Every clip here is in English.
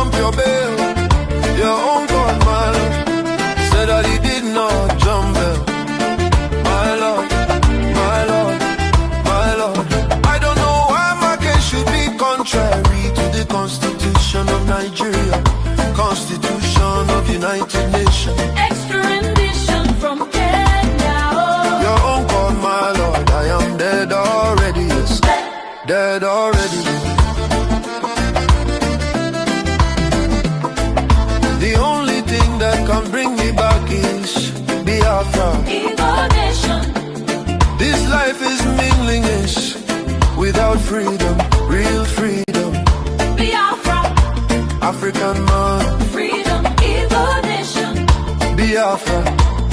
jump your bail. Your own God, my Lord, said that he did not jump bail. My Lord, my Lord, my Lord. I don't know why my case should be contrary to the Constitution of Nigeria, Constitution of United Nations. Extradition from Kenya. Your own God, my Lord, I am dead already, yes, dead already. The only thing that can bring me back is Biafra. Nation. This life is meaningless without freedom, real freedom. Biafra. African man. Freedom, nation. Biafra.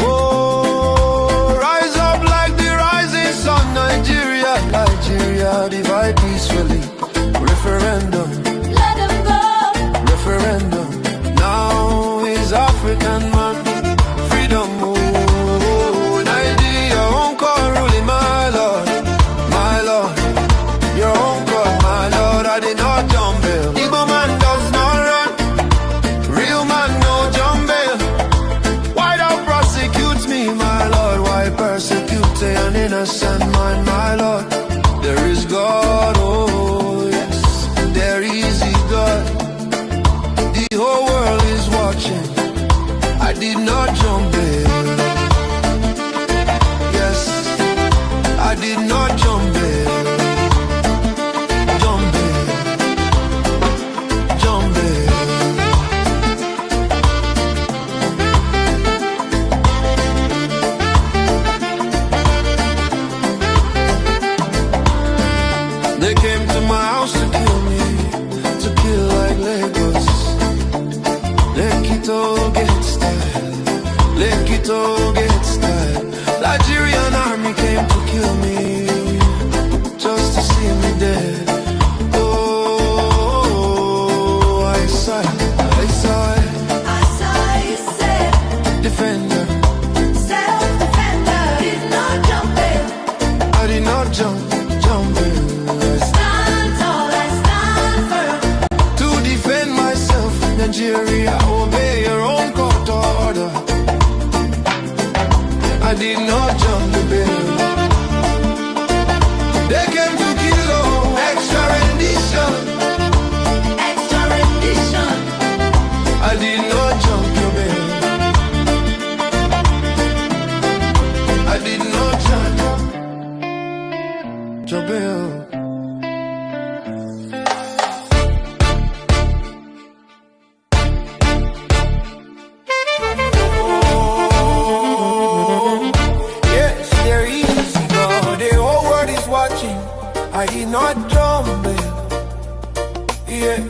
Oh, rise up like the rising sun, Nigeria. Nigeria, divide peacefully. Referendum. Let them go. Referendum. Now is African man. Freedom. Oh, Nigeria, own call ruling, my Lord. My Lord. Your own God, my Lord. I did not jump bail. Igbo man does not run. Real man no jump bail. Why thou prosecute me, my Lord? Why persecute an innocent man, my Lord? There is God, oh yes, there is a God. The whole world is watching. I did not jump bail. Yes, I did not jump bail. Jump bail. Jump bail. They came to my house to kill me, to kill like Lagos. Let it all get style, let it all get style. Nigerian army came to kill me, just to see me dead. Oh, I saw it, I saw it. I saw you said, Defender, self-defender. Did not jump in. I did not jump in. Stand tall, I stand firm. To defend myself, Nigeria, obey your own court order. I did not jump the bill. They came to kill, oh, extra rendition. Extra rendition. I did not jump your bill. I did not jump your bill. Yes, there is God. The whole world is watching. I did not jump it. Yes,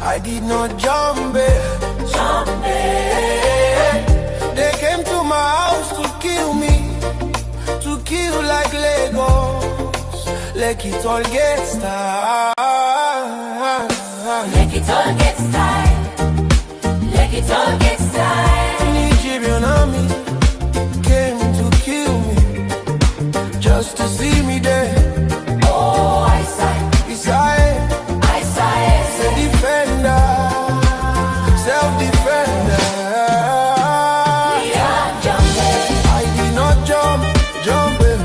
I did not jump it. Jump in. They came to my house to kill me, to kill like Legos. Let it all get started. Let it all get style. Let it all get style. Nigerian army came to kill me, just to see me dead. Oh, I saw it. Beside I saw it. the defender, self-defender. Yeah, jump in. I did not jump in.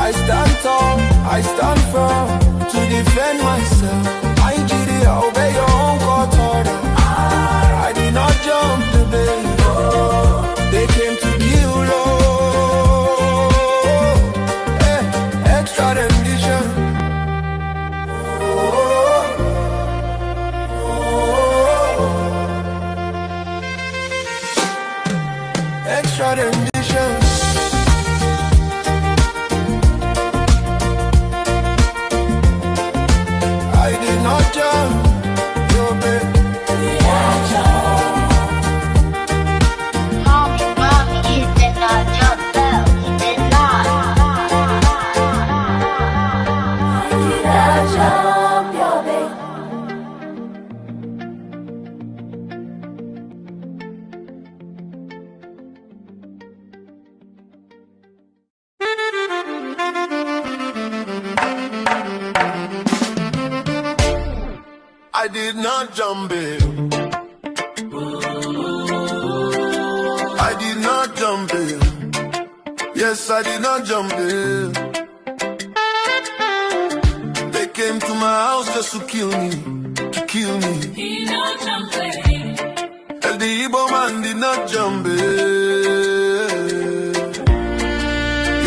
I stand tall, I stand firm to defend myself. Nigeria, obey your own court order. I did not jump the bill. They came to kill, oh, extra rendition. Extra rendition. I did not jump your bill. Yeah, jump. Mommy, you did not jump bell. You did not. Did I jump your baby? I did not jump in. I did not jump in. Yes, I did not jump in. They came to my house just to kill me, to kill me. He not jump in. And the Igbo man did not jump in.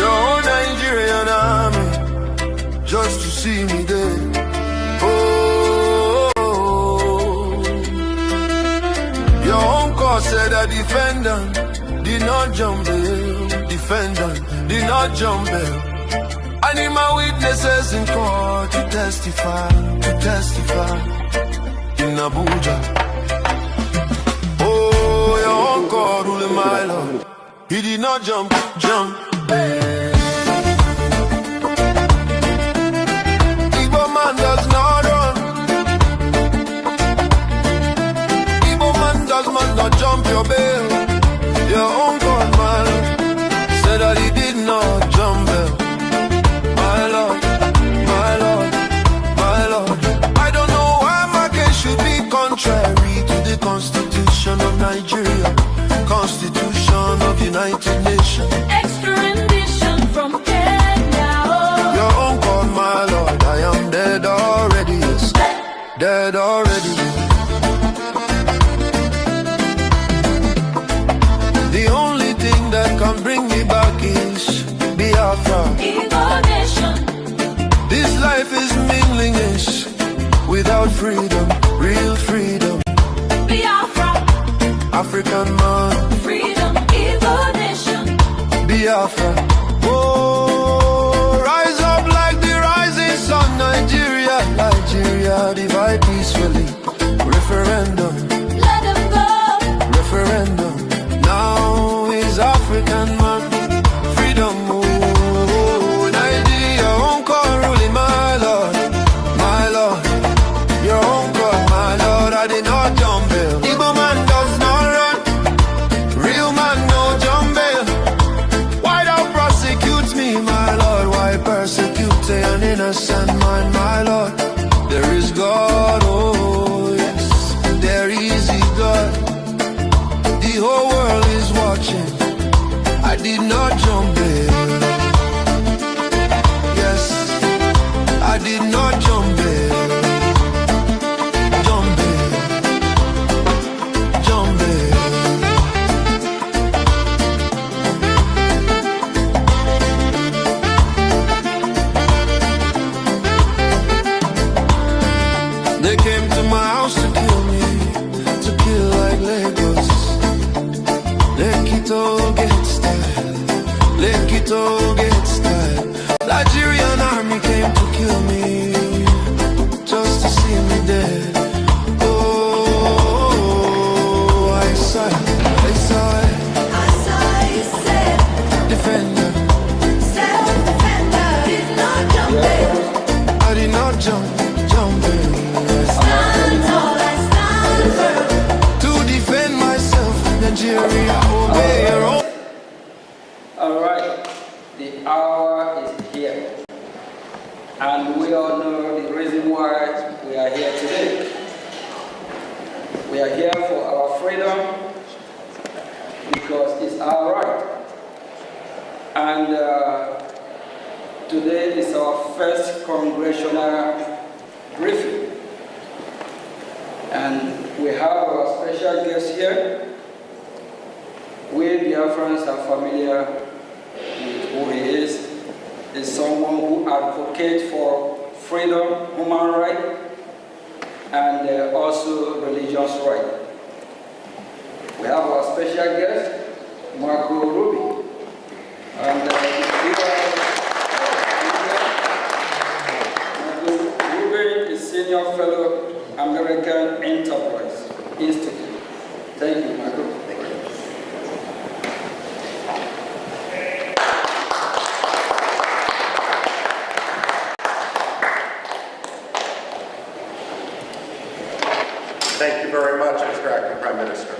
Your own Nigerian army, just to see me there. Your own court said a defendant did not jump bail. Defendant did not jump bail. I need my witnesses in court to testify in Abuja. Oh, your own court ruling my lord. He did not jump bail. Igbo man does not run. Not jump your bail. Your own God, my Lord, said that he did not jump bail. My Lord, my Lord, my Lord. I don't know why my case should be contrary to the Constitution of Nigeria, Constitution of United Nations. Extradition from Kenya. Your own God, my Lord, I am dead already, yes, dead already. The only thing that can bring me back is Biafra. This life is meaningless without freedom, real freedom. Biafra, African man, freedom, Igbo nation. Biafra. Oh, rise up like the rising sun, Nigeria, Nigeria, divide peacefully. Referendum, Let them go. referendum. Now is African man, freedom. Oh, Nigeria, your own call ruling, my Lord, my Lord. Your own call, my Lord, I did not jump bail. Igbo man does not run, real man no jump bail. Why thou prosecute me, my Lord? Why persecute an innocent man, my Lord? There is God, oh yes, there is a God. The whole world is watching. I did not jump in. Yes, I did not jump in. Jump in. Jump in. They came to my house to kill me, to kill like Lagos. Let it all get style. Let it all get style. Nigerian army came to kill me, just to see me dead. Oh, I saw it. Defender, Self-defender did not jump in. I did not jump in. Stand tall and stand firm. To defend myself, Nigeria, obey your own. All right, the hour is here, and we all know the reason why we are here today. We are here for our freedom because it's our right. And today is our first congressional briefing, and we have our special guest here. We Biafrans are familiar with who he is. He's someone who advocates for freedom, human rights, and also religious rights. We have our special guest, Marco Ruby. And Marco Ruby is Senior Fellow, American Enterprise Institute. Thank you, Marco. Thank you very much, Mr. Acting Prime Minister.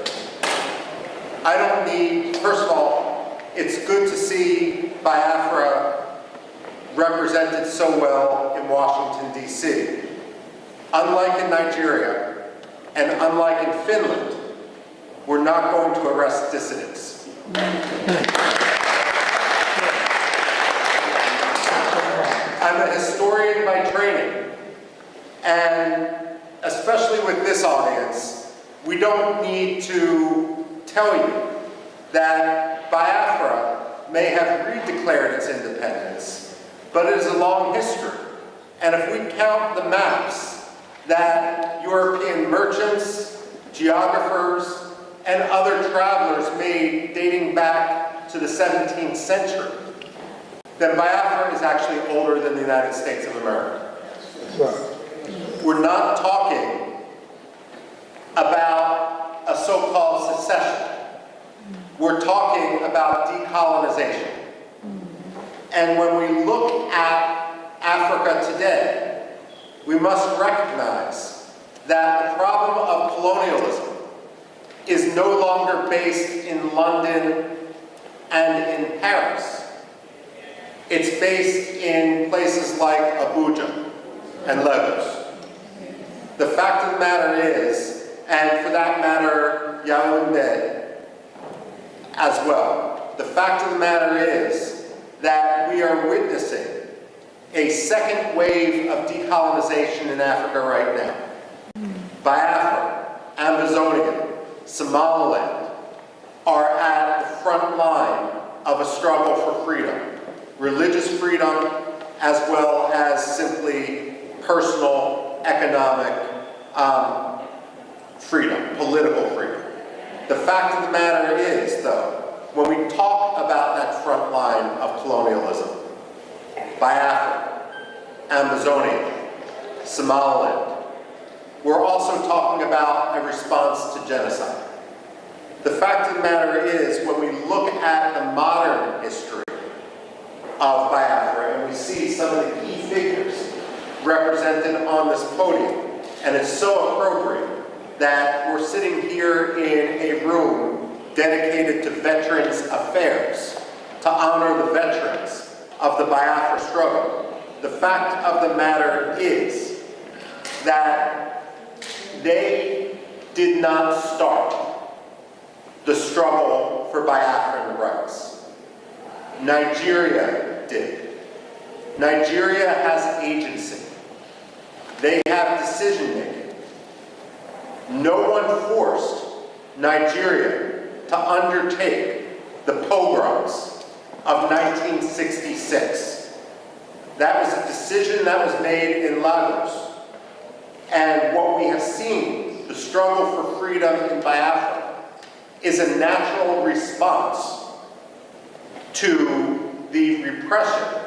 I don't need, first of all, it's good to see Biafra represented so well in Washington, D.C. Unlike in Nigeria, and unlike in Finland, we're not going to arrest dissidents. I'm a historian by training, and especially with this audience, we don't need to tell you that Biafra may have redeclared its independence, but it is a long history. And if we count the maps that European merchants, geographers, and other travelers made dating back to the 17th century, then Biafra is actually older than the United States of America. We're not talking about a so-called secession. We're talking about decolonization. And when we look at Africa today, we must recognize that the problem of colonialism is no longer based in London and in Paris. It's based in places like Abuja and Lagos. The fact of the matter is, and for that matter, Yaoundé as well, the fact of the matter is that we are witnessing a second wave of decolonization in Africa right now. Biafra, Amazonia, Somaliland are at the front line of a struggle for freedom. Religious freedom, as well as simply personal, economic freedom, political freedom. The fact of the matter is, though, when we talk about that front line of colonialism, Biafra, Amazonia, Somaliland, we're also talking about a response to genocide. The fact of the matter is, when we look at the modern history of Biafra, and we see some of the key figures represented on this podium, and it's so appropriate that we're sitting here in a room dedicated to Veterans Affairs, to honor the veterans of the Biafra struggle. The fact of the matter is that they did not start the struggle for Biafran rights. Nigeria did. Nigeria has agency. They have decision-making. No one forced Nigeria to undertake the pogroms of 1966. That was a decision that was made in Lagos. And what we have seen, the struggle for freedom in Biafra, is a natural response to the repression,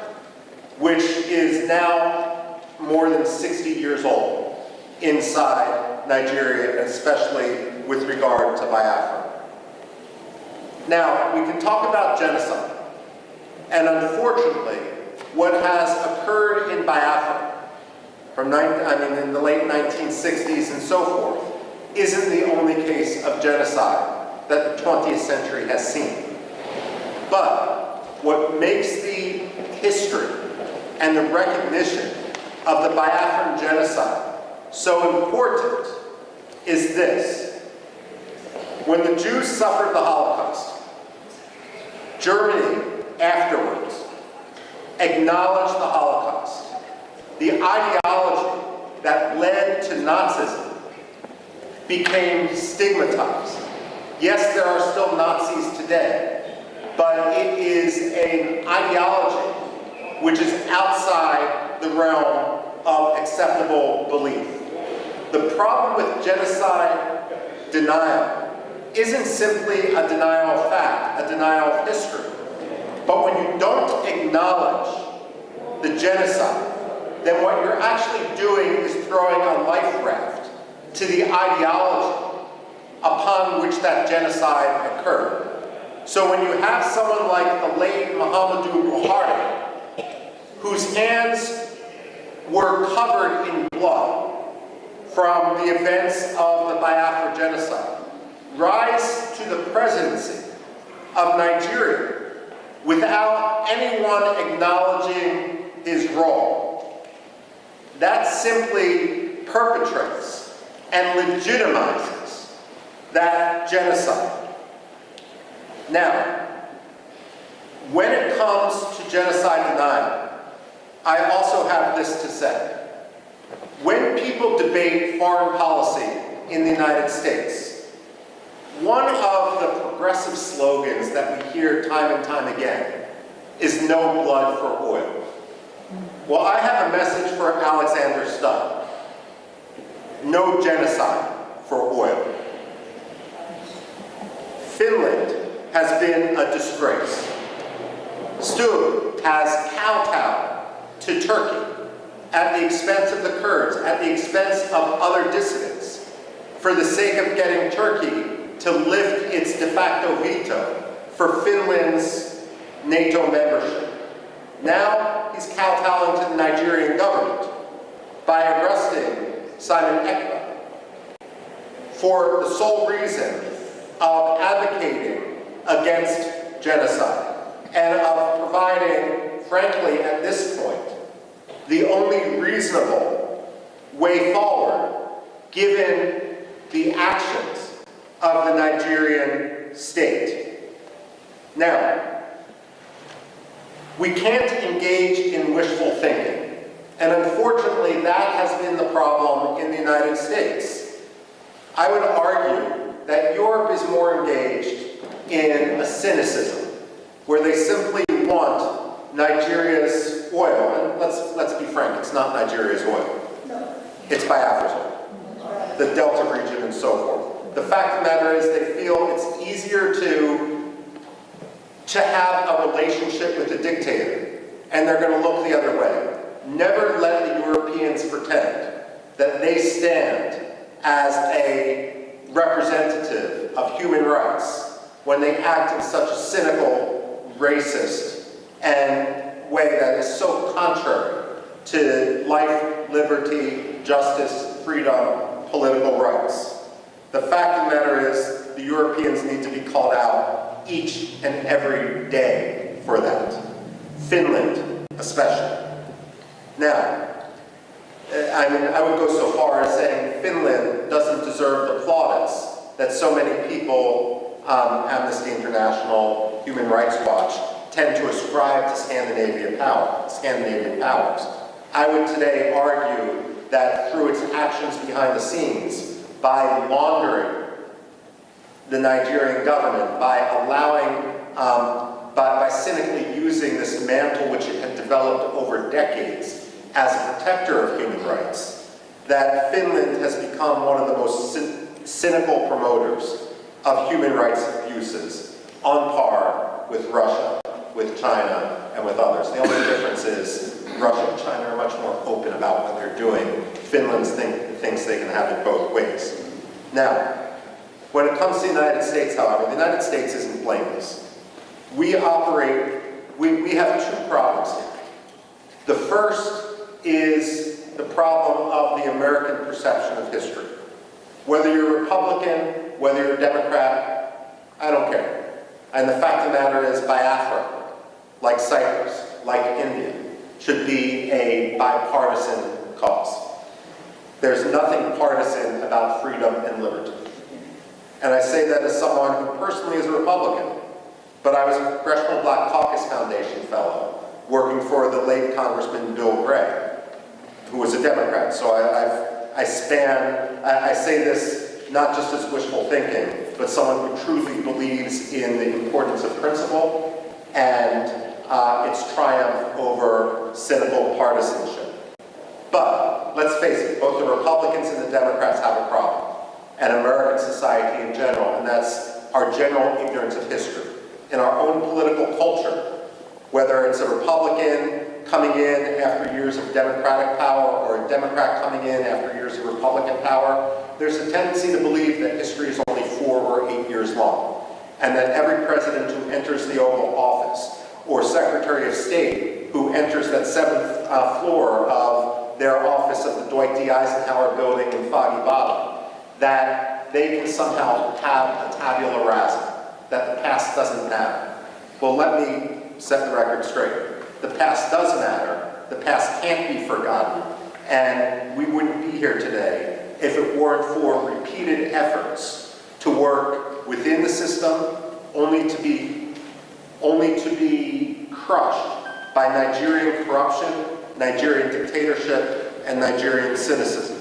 which is now more than 60 years old inside Nigeria, especially with regard to Biafra. Now, we can talk about genocide, and unfortunately, what has occurred in Biafra in the late 1960s and so forth, isn't the only case of genocide that the 20th century has seen. But what makes the history and the recognition of the Biafran genocide so important is this. When the Jews suffered the Holocaust, Germany afterwards acknowledged the Holocaust. The ideology that led to Nazism became stigmatized. Yes, there are still Nazis today, but it is an ideology which is outside the realm of acceptable belief. The problem with genocide denial isn't simply a denial of fact, a denial of history. But when you don't acknowledge the genocide, then what you're actually doing is throwing a life raft to the ideology upon which that genocide occurred. So when you have someone like the late Muhammadu Buhari, whose hands were covered in blood from the events of the Biafra genocide, rise to the presidency of Nigeria without anyone acknowledging his role, that simply perpetrates and legitimizes that genocide. Now, when it comes to genocide denial, I also have this to say. When people debate foreign policy in the United States, one of the progressive slogans that we hear time and time again is no blood for oil. Well, I have a message for Alexander Stubb. No genocide for oil. Finland has been a disgrace. Stubb has kowtowed to Turkey at the expense of the Kurds, at the expense of other dissidents, for the sake of getting Turkey to lift its de facto veto for Finland's NATO membership. Now he's kowtowing to the Nigerian government by arresting Simon Ekpa for the sole reason of advocating against genocide and of providing, frankly, at this point, the only reasonable way forward given the actions of the Nigerian state. Now, we can't engage in wishful thinking, and unfortunately that has been the problem in the United States. I would argue that Europe is more engaged in a cynicism where they simply want Nigeria's oil, and let's be frank, it's not Nigeria's oil. It's Biafra's oil, the Delta region and so forth. The fact of the matter is they feel it's easier to have a relationship with a dictator, and they're going to look the other way. Never let the Europeans pretend that they stand as a representative of human rights when they act in such a cynical, racist, and way that is so contrary to life, liberty, justice, freedom, political rights. The fact of the matter is the Europeans need to be called out each and every day for that. Finland, especially. Now, I would go so far as saying Finland doesn't deserve the plaudits that so many people, Amnesty International, Human Rights Watch, tend to ascribe to Scandinavian powers. I would today argue that through its actions behind the scenes, by laundering the Nigerian government, by allowing, by cynically using this mantle which it had developed over decades as a protector of human rights, that Finland has become one of the most cynical promoters of human rights abuses, on par with Russia, with China, and with others. The only difference is Russia and China are much more open about what they're doing. Finland thinks they can have it both ways. Now, when it comes to the United States, however, the United States isn't blameless. We have two problems here. The first is the problem of the American perception of history. Whether you're Republican, whether you're Democrat, I don't care. And the fact of the matter is Biafra, like Cyprus, like India, should be a bipartisan cause. There's nothing partisan about freedom and liberty. And I say that as someone who personally is a Republican, but I was a Congressional Black Caucus Foundation fellow working for the late Congressman Bill Gray, who was a Democrat. So I say this not just as wishful thinking, but someone who truly believes in the importance of principle and its triumph over cynical partisanship. But let's face it, both the Republicans and the Democrats have a problem, and American society in general, and that's our general ignorance of history. In our own political culture, whether it's a Republican coming in after years of Democratic power or a Democrat coming in after years of Republican power, there's a tendency to believe that history is only 4 or 8 years long, and that every president who enters the Oval Office or Secretary of State who enters that 7th floor of their office of the Dwight D. Eisenhower building in Foggy Bottom, that they can somehow have a tabula rasa, that the past doesn't matter. Well, let me set the record straight. The past does matter. The past can't be forgotten. And and we wouldn't be here today if it weren't for repeated efforts to work within the system, only to be crushed by Nigerian corruption, Nigerian dictatorship, and Nigerian cynicism.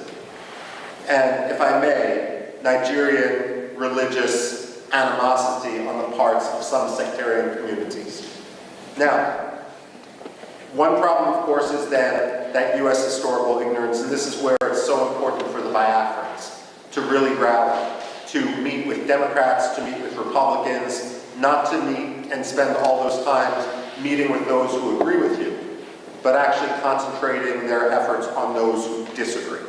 And if I may, Nigerian religious animosity on the parts of some sectarian communities. Now, one problem, of course, is that U.S. historical ignorance, and this is where it's so important for the Biafrans to really rally, to meet with Democrats, to meet with Republicans, not to meet and spend all those times meeting with those who agree with you, but actually concentrating their efforts on those who disagree.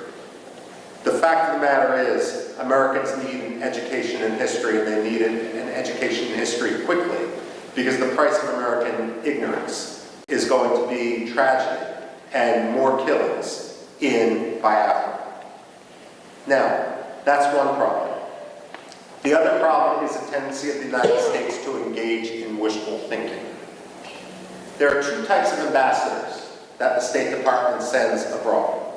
The fact of the matter is, Americans need an education in history, and they need an education in history quickly, because the price of American ignorance is going to be tragedy and more killings in Biafra. Now, that's one problem. The other problem is a tendency of the United States to engage in wishful thinking. There are two types of ambassadors that the State Department sends abroad.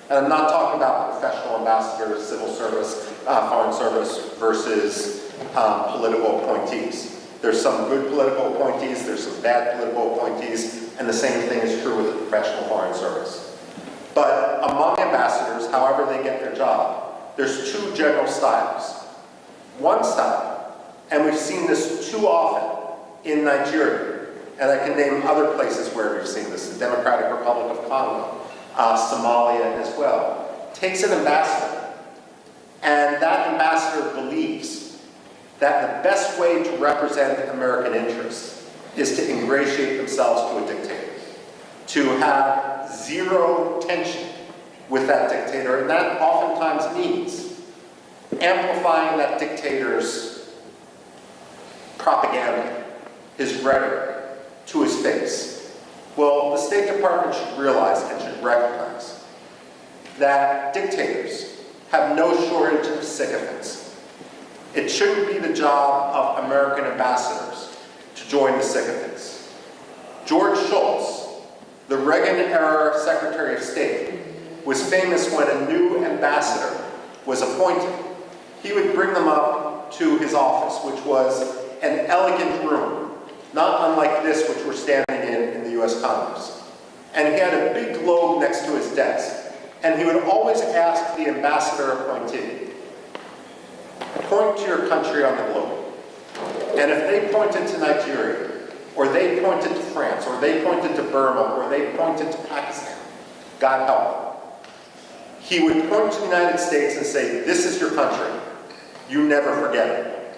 And I'm not talking about professional ambassadors, civil service, foreign service versus political appointees. There's some good political appointees, there's some bad political appointees, and the same thing is true with the professional foreign service. But among ambassadors, however they get their job, there's two general styles. One style, and we've seen this too often in Nigeria, and I can name other places where we've seen this, the Democratic Republic of Congo, Somalia as well, takes an ambassador, and that ambassador believes that the best way to represent American interests is to ingratiate themselves to a dictator, to have zero tension with that dictator, and that oftentimes means amplifying that dictator's propaganda, his rhetoric, to his face. Well, the State Department should realize and should recognize that dictators have no shortage of sycophants. It shouldn't be the job of American ambassadors to join the sycophants. George Shultz, the Reagan-era Secretary of State, was famous when a new ambassador was appointed. He would bring them up to his office, which was an elegant room, not unlike this which we're standing in the U.S. Congress. And he had a big globe next to his desk. And he would always ask the ambassador appointee, point to your country on the globe. And if they pointed to Nigeria, or they pointed to France, or they pointed to Burma, or they pointed to Pakistan, God help them, he would point to the United States and say, this is your country. You never forget it.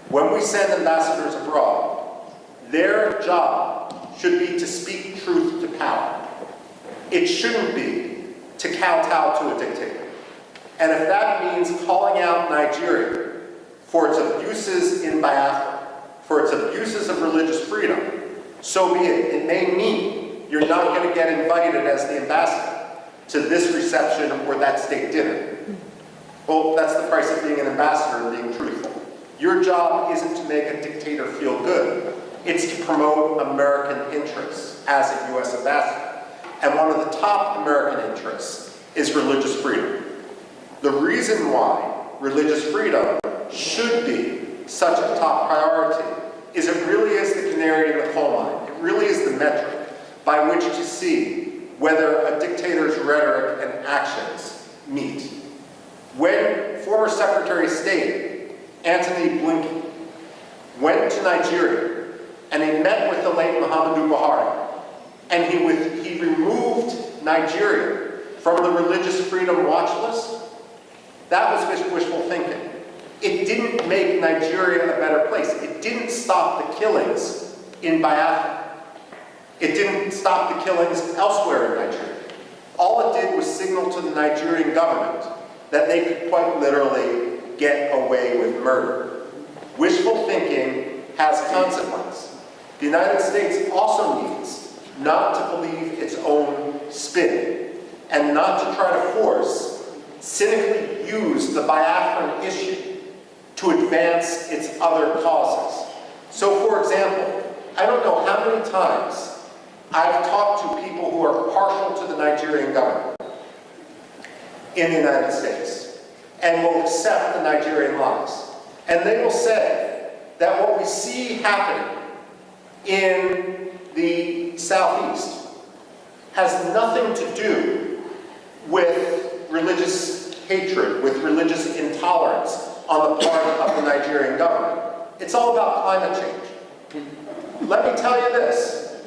When we send ambassadors abroad, their job should be to speak truth to power. It shouldn't be to kowtow to a dictator. And if that means calling out Nigeria for its abuses in Biafra, for its abuses of religious freedom, so be it. It may mean you're not going to get invited as the ambassador to this reception or that state dinner. Well, that's the price of being an ambassador and being truthful. Your job isn't to make a dictator feel good. It's to promote American interests as a U.S. ambassador. And one of the top American interests is religious freedom. The reason why religious freedom should be such a top priority is it really is the canary in the coal mine. It really is the metric by which to see whether a dictator's rhetoric and actions meet. When former Secretary of State Antony Blinken went to Nigeria and he met with the late Muhammadu Buhari, and he removed Nigeria from the religious freedom watch list, that was wishful thinking. It didn't make Nigeria a better place. It didn't stop the killings in Biafra. It didn't stop the killings elsewhere in Nigeria. All it did was signal to the Nigerian government that they could quite literally get away with murder. Wishful thinking has consequence. The United States also needs not to believe its own spin and not to try to force, cynically use the Biafran issue to advance its other causes. So, for example, I don't know how many times I've talked to people who are partial to the Nigerian government. in the United States and will accept the Nigerian lies. And they will say that what we see happening in the Southeast has nothing to do with religious hatred, with religious intolerance on the part of the Nigerian government. It's all about climate change. Let me tell you this,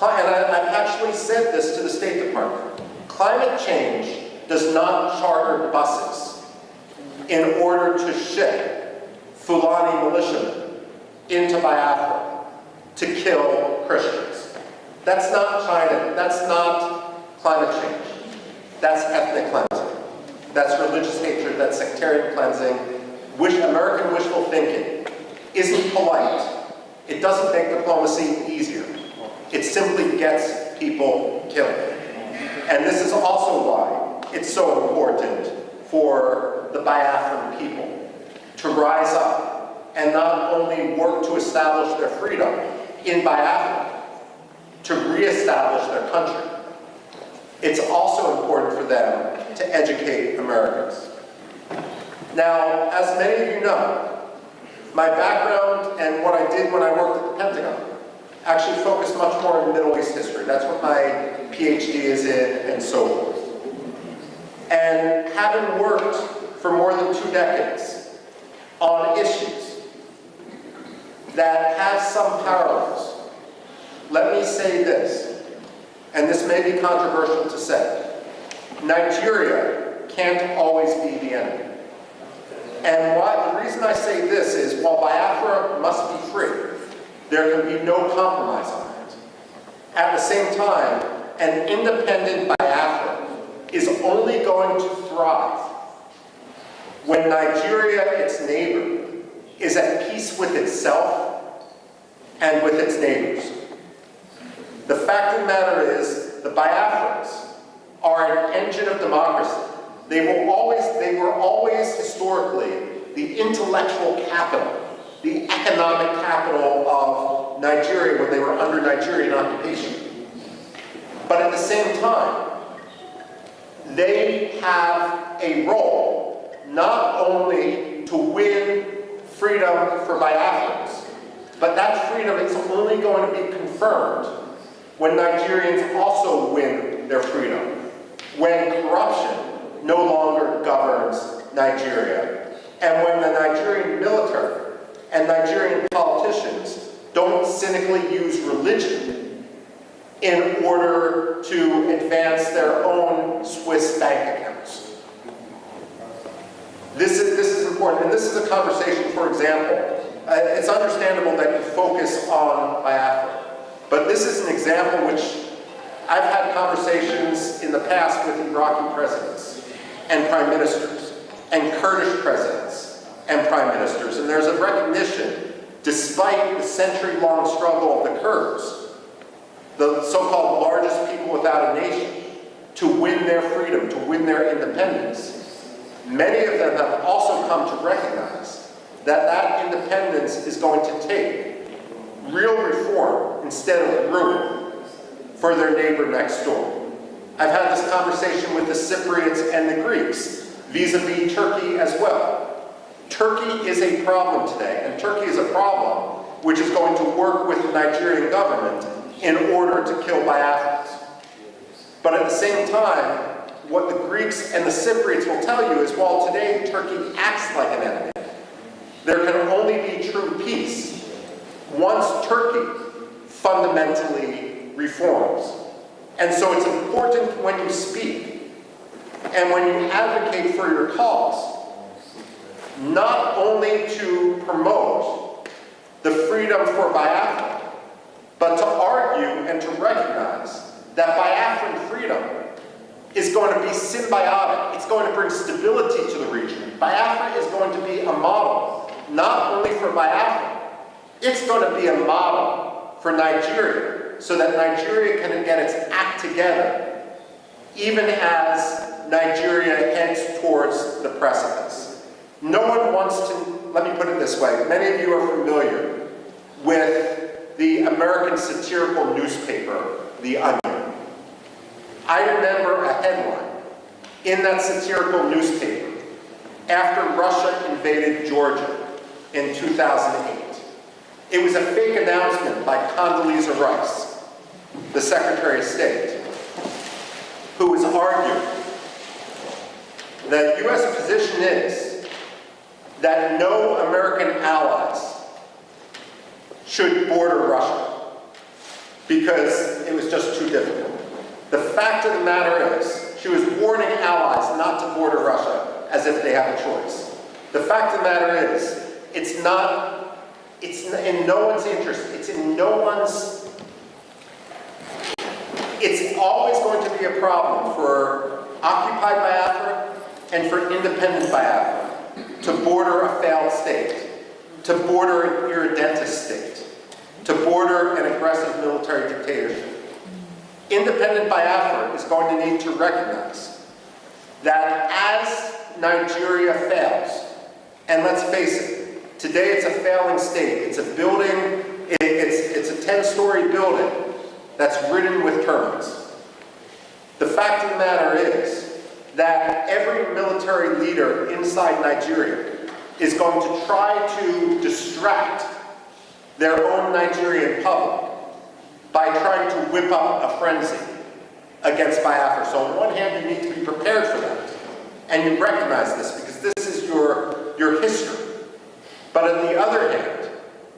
and I've actually said this to the State Department. Climate change does not charter buses in order to ship Fulani militiamen into Biafra to kill Christians. That's not China, that's not climate change. That's ethnic cleansing. That's religious hatred, that's sectarian cleansing. American wishful thinking isn't polite. It doesn't make diplomacy easier. It simply gets people killed. And this is also why it's so important for the Biafran people to rise up and not only work to establish their freedom in Biafra, to reestablish their country. It's also important for them to educate Americans. Now, as many of you know, my background and what I did when I worked at the Pentagon actually focused much more in Middle East history. That's what my PhD is in, and so forth. And having worked for more than 2 decades on issues that have some parallels, let me say this, and this may be controversial to say, Nigeria can't always be the enemy. And the reason I say this is, while Biafra must be free, there can be no compromise on it. At the same time, an independent Biafra is only going to thrive when Nigeria, its neighbor, is at peace with itself and with its neighbors. The fact of the matter is, the Biafrans are an engine of democracy. They were always historically the intellectual capital, the economic capital of Nigeria when they were under Nigerian occupation. But at the same time, they have a role not only to win freedom for Biafrans, but that freedom is only going to be confirmed when Nigerians also win their freedom, when corruption no longer governs Nigeria, and when the Nigerian military and Nigerian politicians don't cynically use religion in order to advance their own Swiss bank accounts. This is important, and this is a conversation, for example, it's understandable that you focus on Biafra, but this is an example which I've had conversations in the past with Iraqi presidents and prime ministers, and Kurdish presidents and prime ministers, and there's a recognition, despite the century-long struggle of the Kurds, the so-called largest people without a nation, to win their freedom, to win their independence. Many of them have also come to recognize that that independence is going to take real reform instead of ruin for their neighbor next door. I've had this conversation with the Cypriots and the Greeks, vis-a-vis Turkey as well. Turkey is a problem today, and Turkey is a problem which is going to work with the Nigerian government in order to kill Biafrans. But at the same time, what the Greeks and the Cypriots will tell you is, while today Turkey acts like an enemy, there can only be true peace once Turkey fundamentally reforms. And so it's important when you speak and when you advocate for your cause, not only to promote the freedom for Biafra, but to argue and to recognize that Biafran freedom is going to be symbiotic. It's going to bring stability to the region. Biafra is going to be a model, not only for Biafra, it's going to be a model for Nigeria, so that Nigeria can get its act together, even as Nigeria heads towards the precipice. No one wants to, let me put it this way, many of you are familiar with the American satirical newspaper, The Onion. I remember a headline in that satirical newspaper after Russia invaded Georgia in 2008. It was a fake announcement by Condoleezza Rice, the Secretary of State, who was arguing that the U.S. position is that no American allies should border Russia because it was just too difficult. The fact of the matter is, she was warning allies not to border Russia as if they have a choice. The fact of the matter is, it's in no one's interest. It's always going to be a problem for occupied Biafra and for independent Biafra to border a failed state, to border an irredentist state, to border an aggressive military dictatorship. Independent Biafra is going to need to recognize that as Nigeria fails, and let's face it, today it's a failing state. It's a building, it's a 10-story building that's ridden with termites. The fact of the matter is that every military leader inside Nigeria is going to try to distract their own Nigerian public by trying to whip up a frenzy against Biafra. So on one hand, you need to be prepared for that. And you recognize this because this is your history. But on the other hand,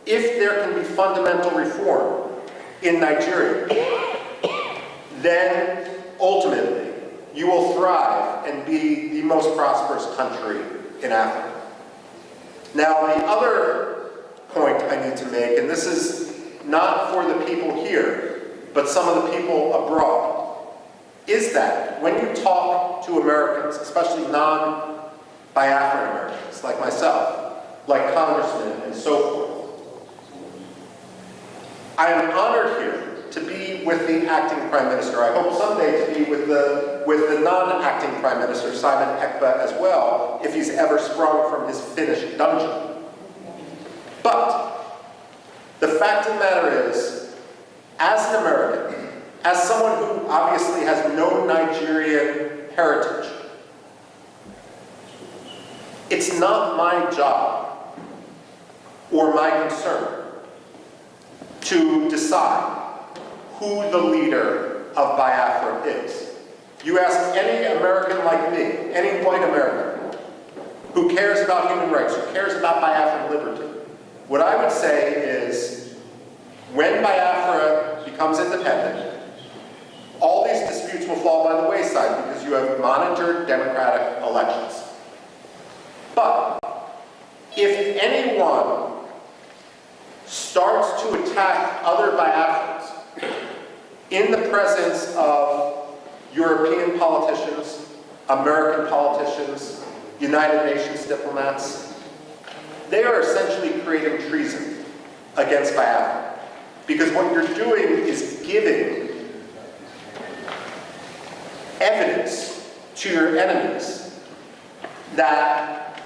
if there can be fundamental reform in Nigeria, then ultimately you will thrive and be the most prosperous country in Africa. Now, the other point I need to make, and this is not for the people here, but some of the people abroad, is that when you talk to Americans, especially non-Biafran Americans like myself, like congressmen and so forth, I am honored here to be with the acting Prime Minister. I hope someday to be with the non-acting Prime Minister, Simon Ekpa, as well, if he's ever sprung from his Finnish dungeon. But the fact of the matter is, as an American, as someone who obviously has no Nigerian heritage, it's not my job or my concern to decide who the leader of Biafra is. You ask any American like me, any white American, who cares about human rights, who cares about Biafran liberty, what I would say is, when Biafra becomes independent, all these disputes will fall by the wayside because you have monitored democratic elections. But if anyone starts to attack other Biafrans in the presence of European politicians, American politicians, United Nations diplomats, they are essentially creating treason against Biafra. Because what you're doing is giving evidence to your enemies that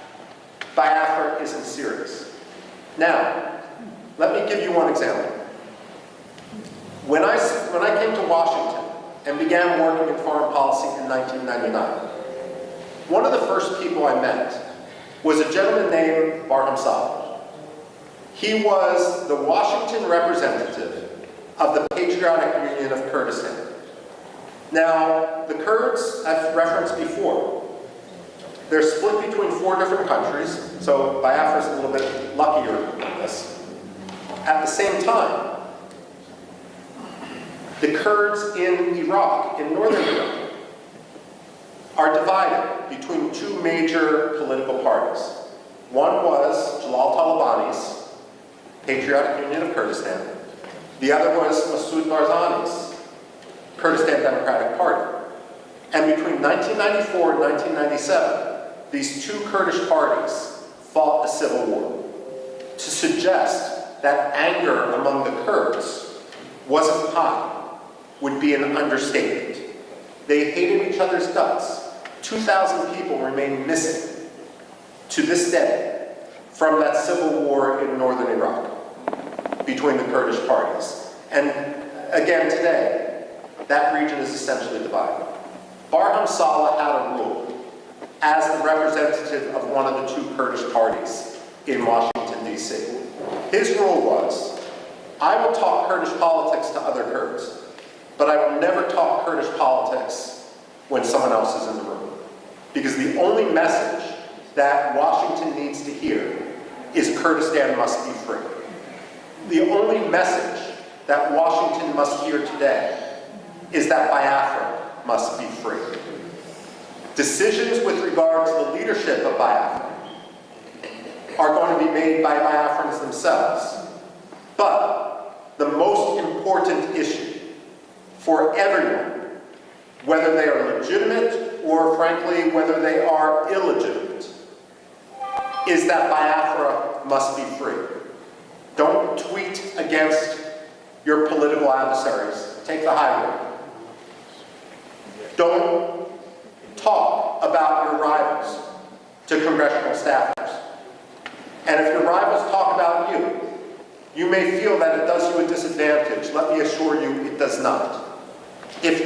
Biafra isn't serious. Now, let me give you one example. When I came to Washington and began working in foreign policy in 1999, one of the first people I met was a gentleman named Barham Saleh. He was the Washington representative of the Patriotic Union of Kurdistan. Now, the Kurds, I've referenced before, they're split between 4 different countries, so Biafra's a little bit luckier in this. At the same time, the Kurds in Iraq, in northern Iraq, are divided between 2 major political parties. One was Jalal Talabani's Patriotic Union of Kurdistan. The other was Masoud Barzani's Kurdistan Democratic Party. And between 1994 and 1997, these 2 Kurdish parties fought a civil war. To suggest that anger among the Kurds wasn't high would be an understatement. They hated each other's guts. 2,000 people remain missing to this day from that civil war in northern Iraq between the Kurdish parties. And again today, that region is essentially divided. Barham Saleh had a rule as the representative of one of the two Kurdish parties in Washington, D.C. His rule was, I will talk Kurdish politics to other Kurds, but I will never talk Kurdish politics when someone else is in the room. Because the only message that Washington needs to hear is Kurdistan must be free. The only message that Washington must hear today is that Biafra must be free. Decisions with regard to the leadership of Biafra are going to be made by Biafrans themselves. But the most important issue for everyone, whether they are legitimate or frankly whether they are illegitimate, is that Biafra must be free. Don't tweet against your political adversaries. Take the high road. Don't talk about your rivals to congressional staffers. And if your rivals talk about you, you may feel that it does you a disadvantage. Let me assure you, it does not. If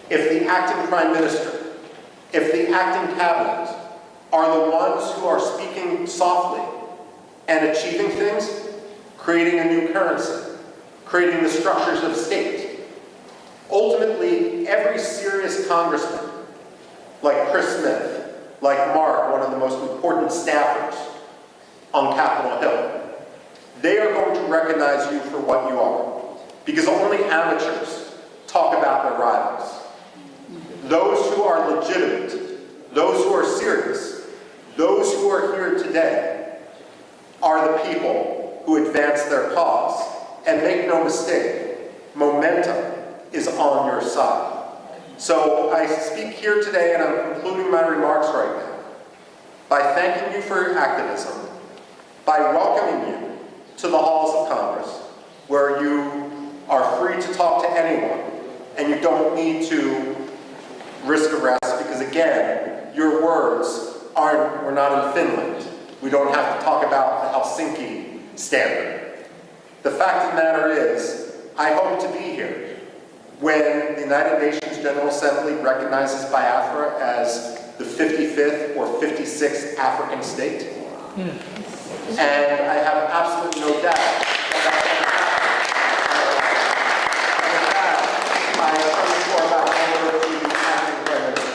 the acting prime minister, if the acting cabinet are the ones who are speaking softly and achieving things, creating a new currency, creating the structures of state, ultimately every serious congressman, like Chris Smith, like Mark, one of the most important staffers on Capitol Hill, they are going to recognize you for what you are. Because only amateurs talk about their rivals. Those who are legitimate, those who are serious, those who are here today are the people who advance their cause. And make no mistake, momentum is on your side. So I speak here today, and I'm concluding my remarks right now, by thanking you for your activism, by welcoming you to the halls of Congress, where you are free to talk to anyone, and you don't need to risk arrest, because again, your words we're not in Finland. We don't have to talk about the Helsinki standard. The fact of the matter is, I hope to be here when the United Nations General Assembly recognizes Biafra as the 55th or 56th African state. And I have absolutely no doubt that I am sure about over to the acting prime minister.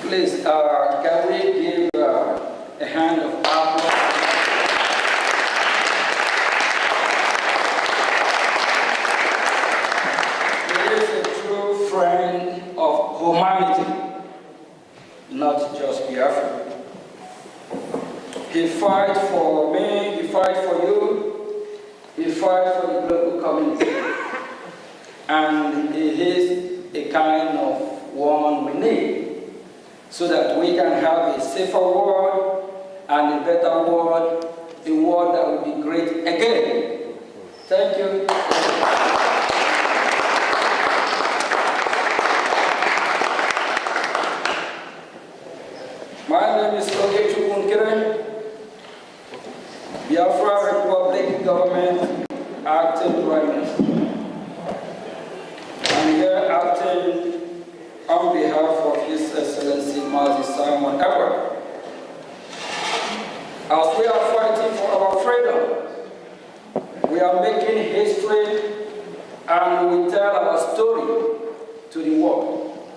Please, can we give a hand of applause? He is a true friend of humanity, not just Biafra. He fights for me, he fights for you, he fights for the global community. And he is a kind of one we need, so that we can have a safer world and a better world, a world that will be great again. Thank you. My name is Biafra Republic Government Acting Prime Minister. I'm here acting on behalf of His Excellency Mazi Simon Edward. As we are fighting for our freedom, we are making history and we tell our story to the world.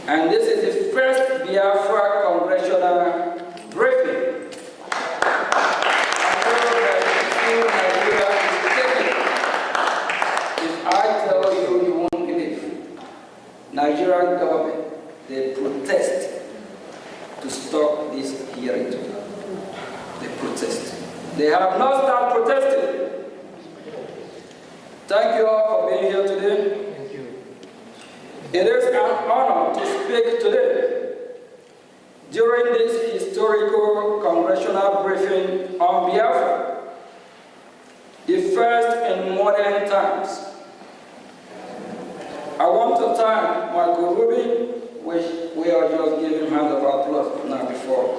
And this is the first Biafra Congressional briefing. If I tell you, you won't believe. Nigerian government, they protest to stop this hearing today. They protest. They have not started protesting. Thank you all for being here today. It is an honor to speak today during this historical congressional briefing on Biafra, the first in modern times. I want to thank Michael Ruby, which we are just giving hand of applause now before,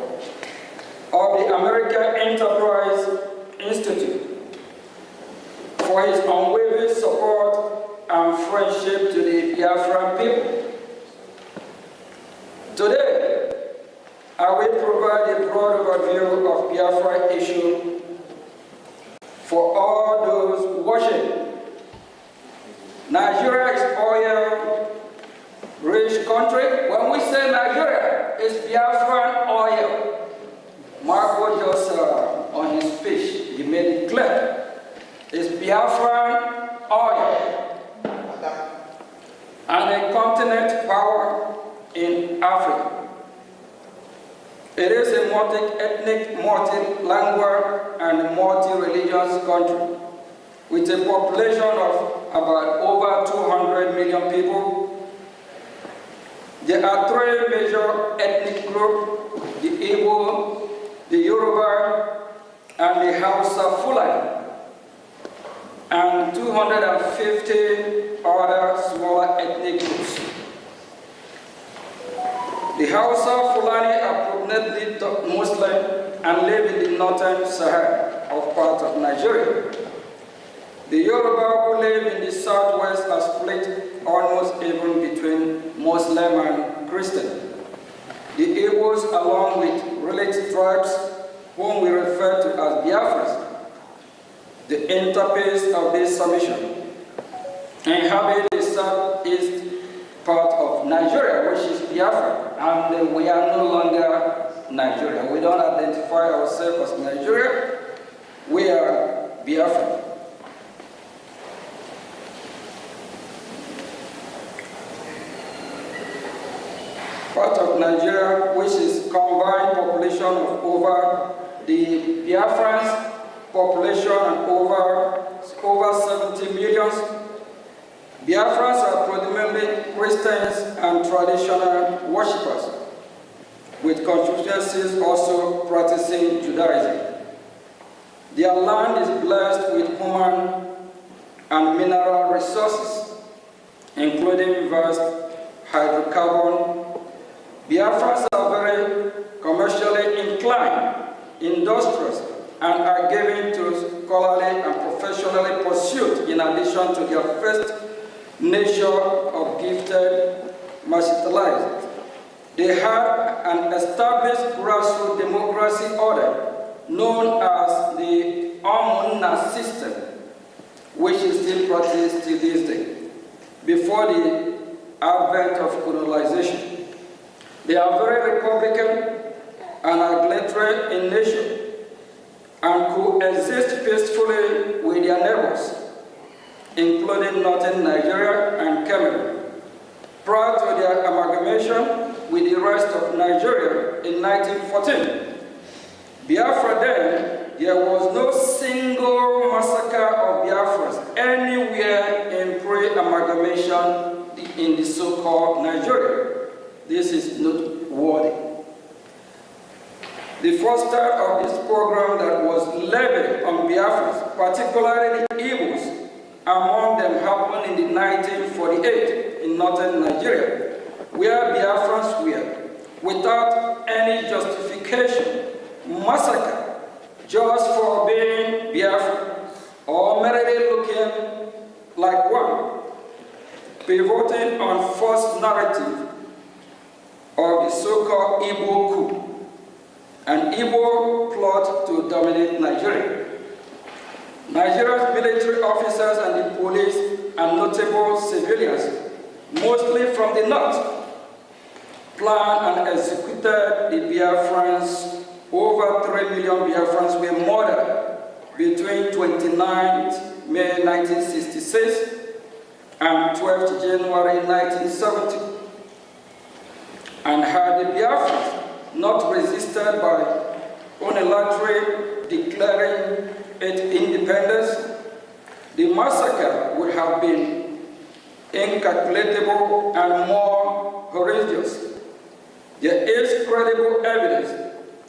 of the American Enterprise Institute for his unwavering support and friendship to the Biafran people. Today, I will provide a broad overview of Biafra issue for all those watching. Nigeria is oil-rich country. When we say Nigeria, it's Biafran oil. Marco just on his speech, he made it clear. It's Biafran oil. And a continent power in Africa. It is a multi-ethnic, multi-language, and multi-religious country with a population of about over 200 million people. There are three major ethnic groups: the Igbo, the Yoruba, and the Hausa Fulani, and 250 other smaller ethnic groups. The Hausa Fulani are predominantly Muslim and live in the northern Sahara of part of Nigeria. The Yoruba who live in the southwest are split almost even between Muslim and Christian. The Igbos, along with related tribes, whom we refer to as Biafras, the interface of this submission, inhabit the southeast part of Nigeria, which is Biafra, and we are no longer Nigeria. We don't identify ourselves as Nigeria, we are Biafra. Part of Nigeria, which is combined population of over the Biafrans population and over 70 million. Biafrans are predominantly Christians and traditional worshippers, with constituencies also practicing Judaism. Their land is blessed with human and mineral resources, including vast hydrocarbon. Biafrans are very commercially inclined, industrious, and are given to scholarly and professionally pursuit in addition to their first nature of gifted martialized. They have an established grassroots democracy order known as the Omunna system, which is still practiced to this day, before the advent of colonization. They are very republican and egalitarian in nature and coexist peacefully with their neighbors, including northern Nigeria and Cameroon. Prior to their amalgamation with the rest of Nigeria in 1914, Biafra then, there was no single massacre of Biafras anywhere in pre-amalgamation in the so-called Nigeria. This is noteworthy. The first start of this program that was levied on Biafrans, particularly the Igbos, among them happened in 1948 in northern Nigeria, where Biafrans were, without any justification, massacred just for being Biafran or merely looking like one, pivoting on false narrative of the so-called Igbo coup, an Igbo plot to dominate Nigeria. Nigeria's military officers and the police and notable civilians, mostly from the north, planned and executed the Biafrans. Over 3 million Biafrans were murdered between 29th May 1966 and 12th January 1970. And had the Biafrans not resisted by unilaterally declaring its independence, the massacre would have been incalculable, and more horrendous. There is credible evidence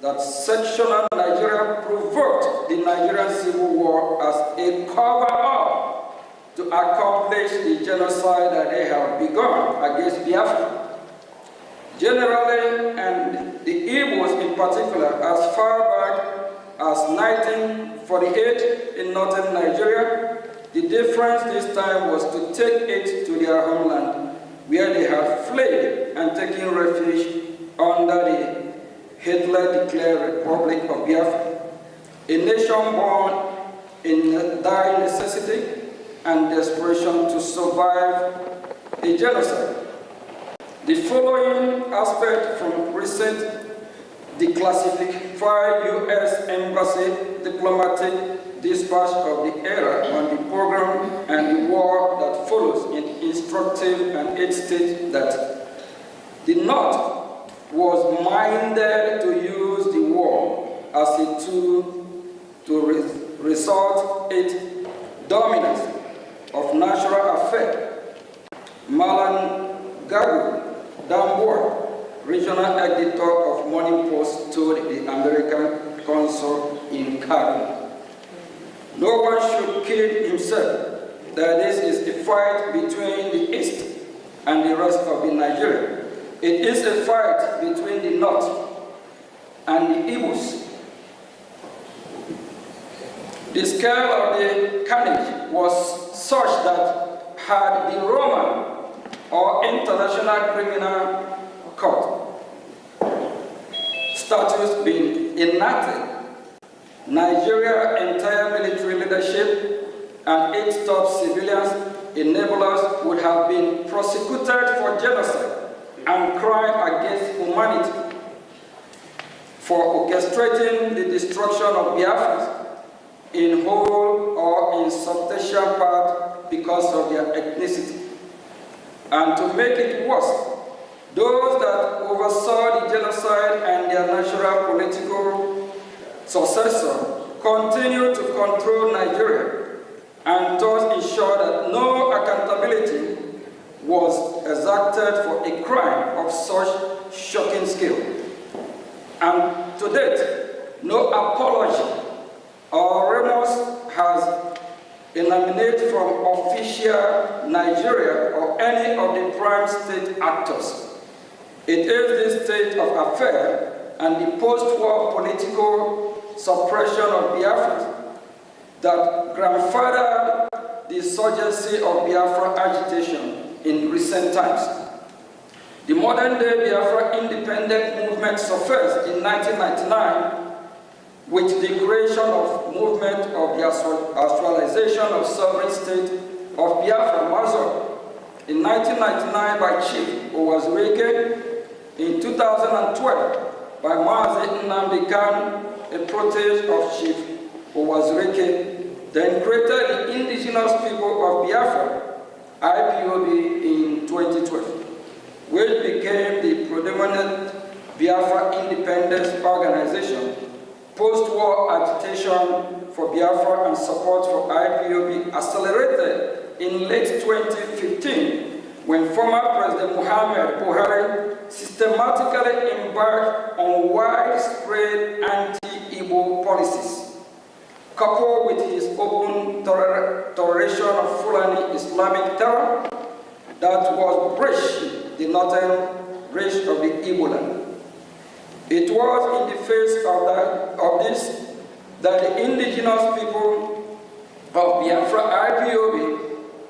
that sectional Nigeria provoked the Nigerian Civil War as a cover-up to accomplish the genocide that they have begun against Biafra. Generally, and the Igbos in particular, as far back as 1948 in northern Nigeria, the difference this time was to take it to their homeland, where they had fled and taken refuge under the Hitler-declared Republic of Biafra, a nation born in dire necessity and desperation to survive a genocide. The following aspect from recent declassified U.S. Embassy diplomatic dispatch of the era on the program and the war that follows is instructive, and it states that the North was minded to use the war as a tool to resort its dominance of natural affairs. Malan Gagu Damboa, regional editor of Morning Post, told the American consul in Kabul, "No one should kid himself that this is a fight between the East and the rest of the Nigeria. It is a fight between the North and the Igbos." The scale of the carnage was such that had the Roman or International Criminal Court statutes been enacted, Nigeria's entire military leadership and its top civilians enablers would have been prosecuted for genocide and crime against humanity, for orchestrating the destruction of Biafrans in whole or in substantial part because of their ethnicity. And to make it worse, those that oversaw the genocide and their natural political successor continue to control Nigeria and thus ensure that no accountability was exacted for a crime of such shocking scale. And to date, no apology or remorse has emanated from official Nigeria or any of the prime state actors. It is this state of affairs and the post-war political suppression of Biafra that grandfathered the insurgency of Biafra agitation in recent times. The modern-day Biafra independent movement surfaced in 1999 with the creation of movement of the actualization of sovereign state of Biafra, Mazur, in 1999 by Chief Owazurike, in 2012 by Mazi Nnamdi Kanu, a protege of Chief Owazurike, then created the Indigenous People of Biafra, IPOB, in 2012, which became the predominant Biafra independence organization. Post-war agitation for Biafra and support for IPOB accelerated in late 2015 when former President Muhammad Buhari systematically embarked on widespread anti-Igbo policies, coupled with his open toleration of Fulani Islamic terror that was breaching the northern reach of the Igbo land. It was in the face of this that the indigenous people of Biafra, IPOB,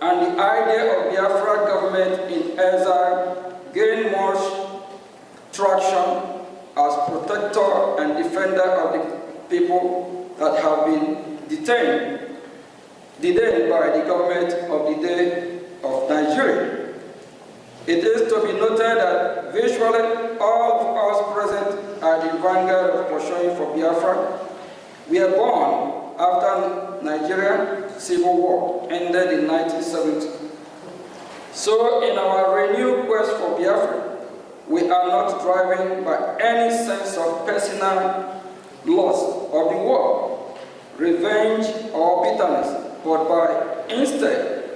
and the idea of Biafra government in exile gained much traction as protector and defender of the people that have been detained by the government of the day of Nigeria. It is to be noted that virtually all of us present at the vanguard of pursuing for Biafra were born after Nigerian Civil War ended in 1970. So in our renewed quest for Biafra, we are not driven by any sense of personal loss of the war, revenge or bitterness, but by instead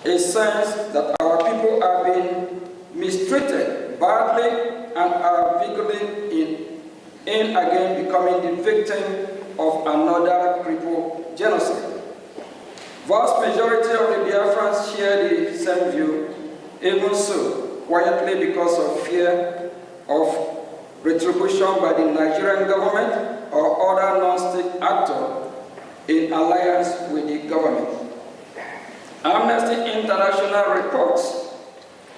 a sense that our people are being mistreated badly and are beginning in again becoming the victim of another crippled genocide. Vast majority of the Biafrans share the same view, even so, quietly because of fear of retribution by the Nigerian government or other non-state actor in alliance with the government. Amnesty International reports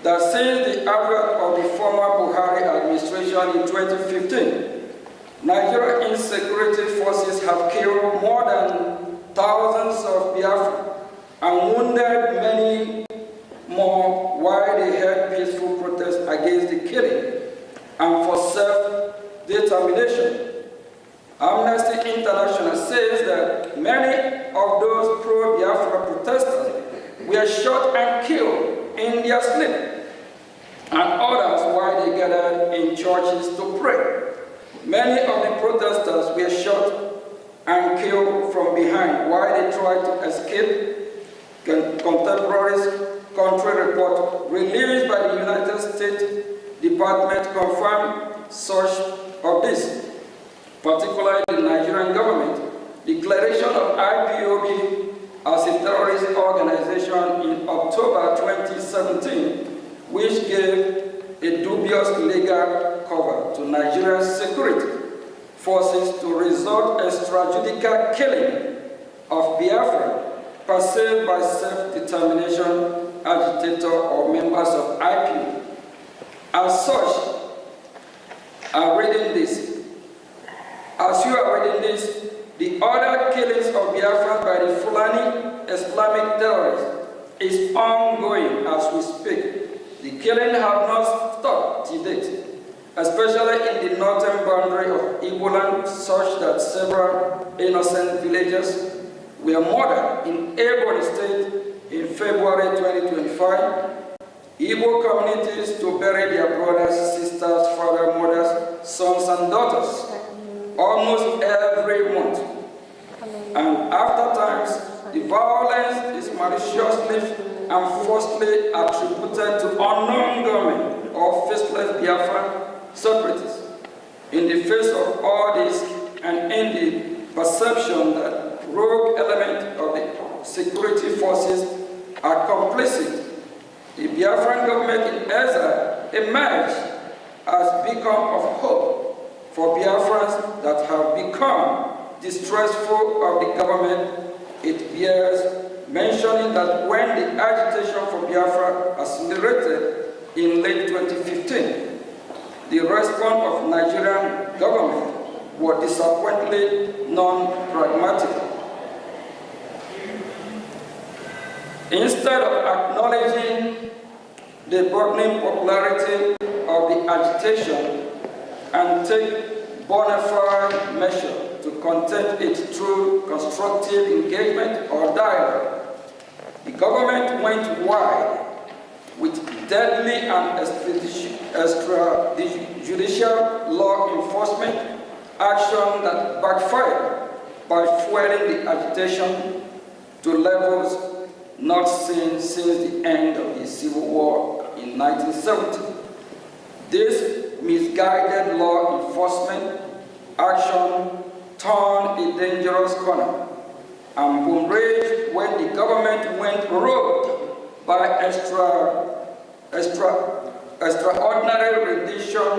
that since the advent of the former Buhari administration in 2015, Nigerian insecurity forces have killed more than thousands of Biafra and wounded many more while they held peaceful protests against the killing and for self-determination. Amnesty International says that many of those pro-Biafra protesters were shot and killed in their sleep, and others while they gathered in churches to pray. Many of the protesters were shot and killed from behind while they tried to escape. Contemporaries country report released by the United States Department confirmed such of this, particularly the Nigerian government declaration of IPOB as a terrorist organization in October 2017, which gave a dubious legal cover to Nigeria's security forces to resort extrajudicial killing of Biafra perceived by self-determination agitator or members of IPOB. As such, as you are reading this, the other killings of Biafra by the Fulani Islamic terrorists is ongoing as we speak. The killing have not stopped to date, especially in the northern boundary of Igbo land, such that several innocent villagers were murdered in Ebonyi State in February 2025. Igbo communities to bury their brothers, sisters, fathers, mothers, sons, and daughters almost every month. And after times, the violence is maliciously and falsely attributed to unknown government or faceless Biafran separatists. In the face of all this, and in the perception that rogue elements of the security forces are complicit, the Biafran government in exile emerged as beacon of hope for Biafrans that have become distrustful of the government. It bears mentioning that when the agitation for Biafra accelerated in late 2015, the response of Nigerian government was disappointingly non-pragmatic. Instead of acknowledging the burgeoning popularity of the agitation and take bona fide measures to contain it through constructive engagement or dialogue, the government went wide with deadly and extrajudicial law enforcement action that backfired by fueling the agitation to levels not seen since the end of the Civil War in 1970. This misguided law enforcement action turned a dangerous corner and boomeranged when the government went rogue by extraordinary rendition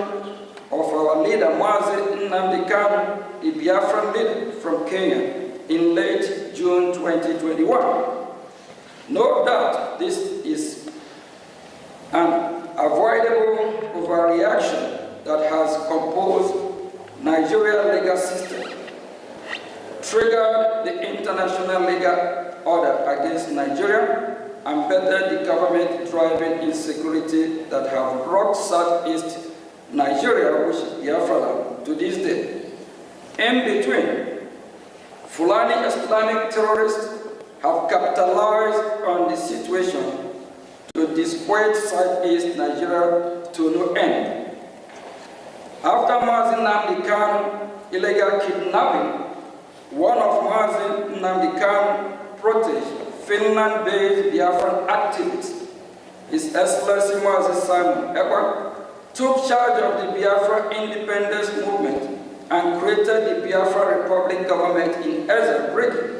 of our leader, Mazi Nnamdi Kanu, the Biafran leader from Kenya, in late June 2021. No doubt this is an avoidable overreaction that has composed Nigeria's legal system, triggered the international legal order against Nigeria, and bettered the government driving insecurity that have brought Southeast Nigeria, which is Biafra land, to this day. In between, Fulani Islamic terrorists have capitalized on the situation to disquiet Southeast Nigeria to no end. After Mazi Nnamdi Kanu illegal kidnapping, one of Mazi Nnamdi Kanu proteges Finland-based Biafran activist, His Excellency Mazi Simon Ekpa, took charge of the Biafra independence movement and created the Biafra Republic government in Brgie,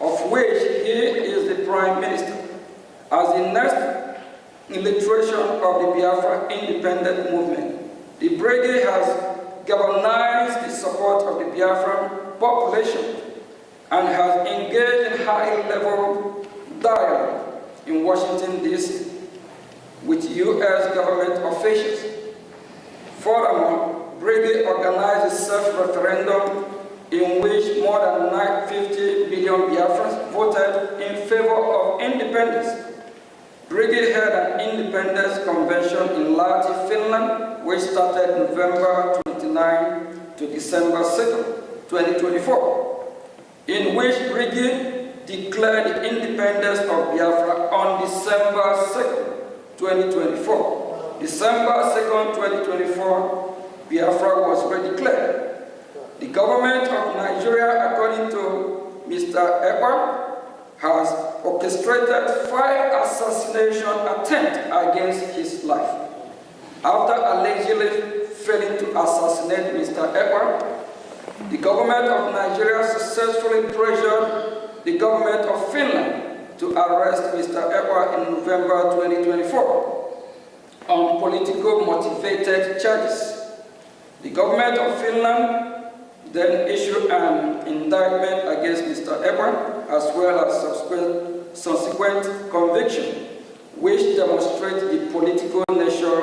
of which he is the Prime Minister. As the next illustration of the Biafra independent movement, the Brgie has galvanized the support of the Biafran population and has engaged in high-level dialogue in Washington, D.C. with U.S. government officials. Furthermore, Brgie organized a self-referendum in which more than 950 million Biafrans voted in favor of independence. Brgie held an independence convention in Lahti, Finland, which started November 29 to December 2, 2024, in which Brgie declared the independence of Biafra on December 2, 2024. December 2, 2024, Biafra was redeclared. The government of Nigeria, according to Mr. Ekpa, has orchestrated 5 assassination attempts against his life. After allegedly failing to assassinate Mr. Ekpa, the government of Nigeria successfully pressured the government of Finland to arrest Mr. Ekpa in November 2024 on political motivated charges. The government of Finland then issued an indictment against Mr. Ekpa, as well as subsequent conviction, which demonstrate the political nature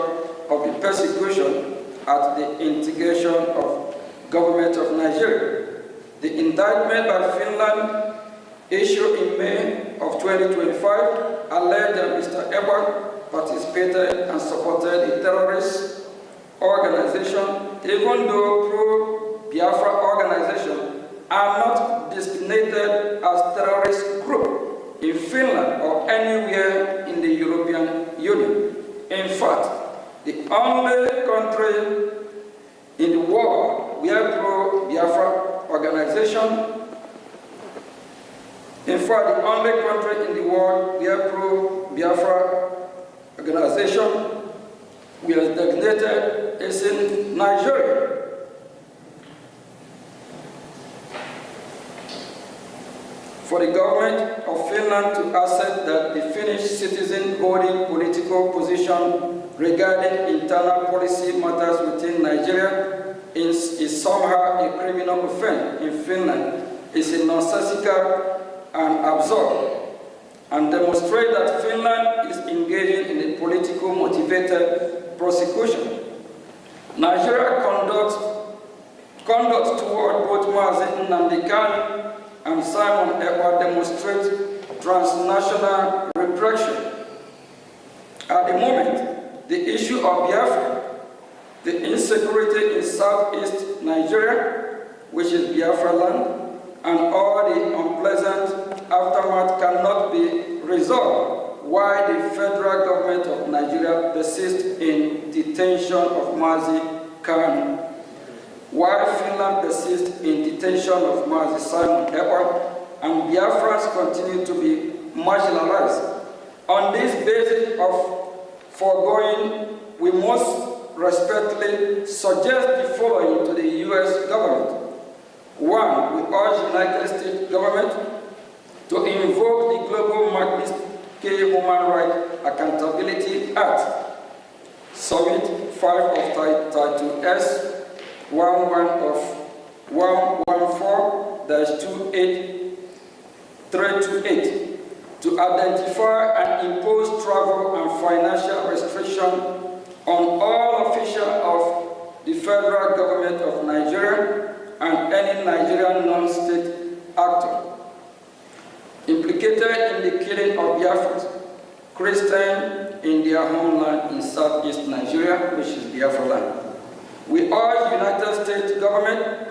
of the persecution at the instigation of government of Nigeria. The indictment by Finland, issued in May of 2025, alleged that Mr. Ekpa participated and supported a terrorist organization, even though pro-Biafra organizations are not designated as terrorist group in Finland or anywhere in the European Union. In fact, the only country in the world where pro-Biafra organization the only country in the world where pro-Biafra organization was designated is in Nigeria. For the government of Finland to accept that the Finnish citizen holding political position regarding internal policy matters within Nigeria is somehow a criminal offense in Finland is a nonsensical and absurd, and demonstrate that Finland is engaging in a political motivated prosecution. Nigeria conduct toward both Mazi Nnamdi Kanu and Simon Ekpa demonstrate transnational repression. At the moment, the issue of Biafra, the insecurity in southeast Nigeria, which is Biafra land, and all the unpleasant aftermath cannot be resolved, while the federal government of Nigeria persists in detention of Mazi Kanu, while Finland persists in detention of Mazi Simon Ekpa, and Biafrans continue to be marginalized. On this basis of foregoing, we must respectfully suggest the following to the U.S. government. 1. We urge the United States government to invoke the Global Magnitsky Human Rights Accountability Act, Summit 5 of Title S, 11 of 114-28328, to identify and impose travel and financial restrictions on all officials of the federal government of Nigeria and any Nigerian non-state actor implicated in the killing of Biafrans, Christians in their homeland in southeast Nigeria, which is Biafra land. We urge United States government,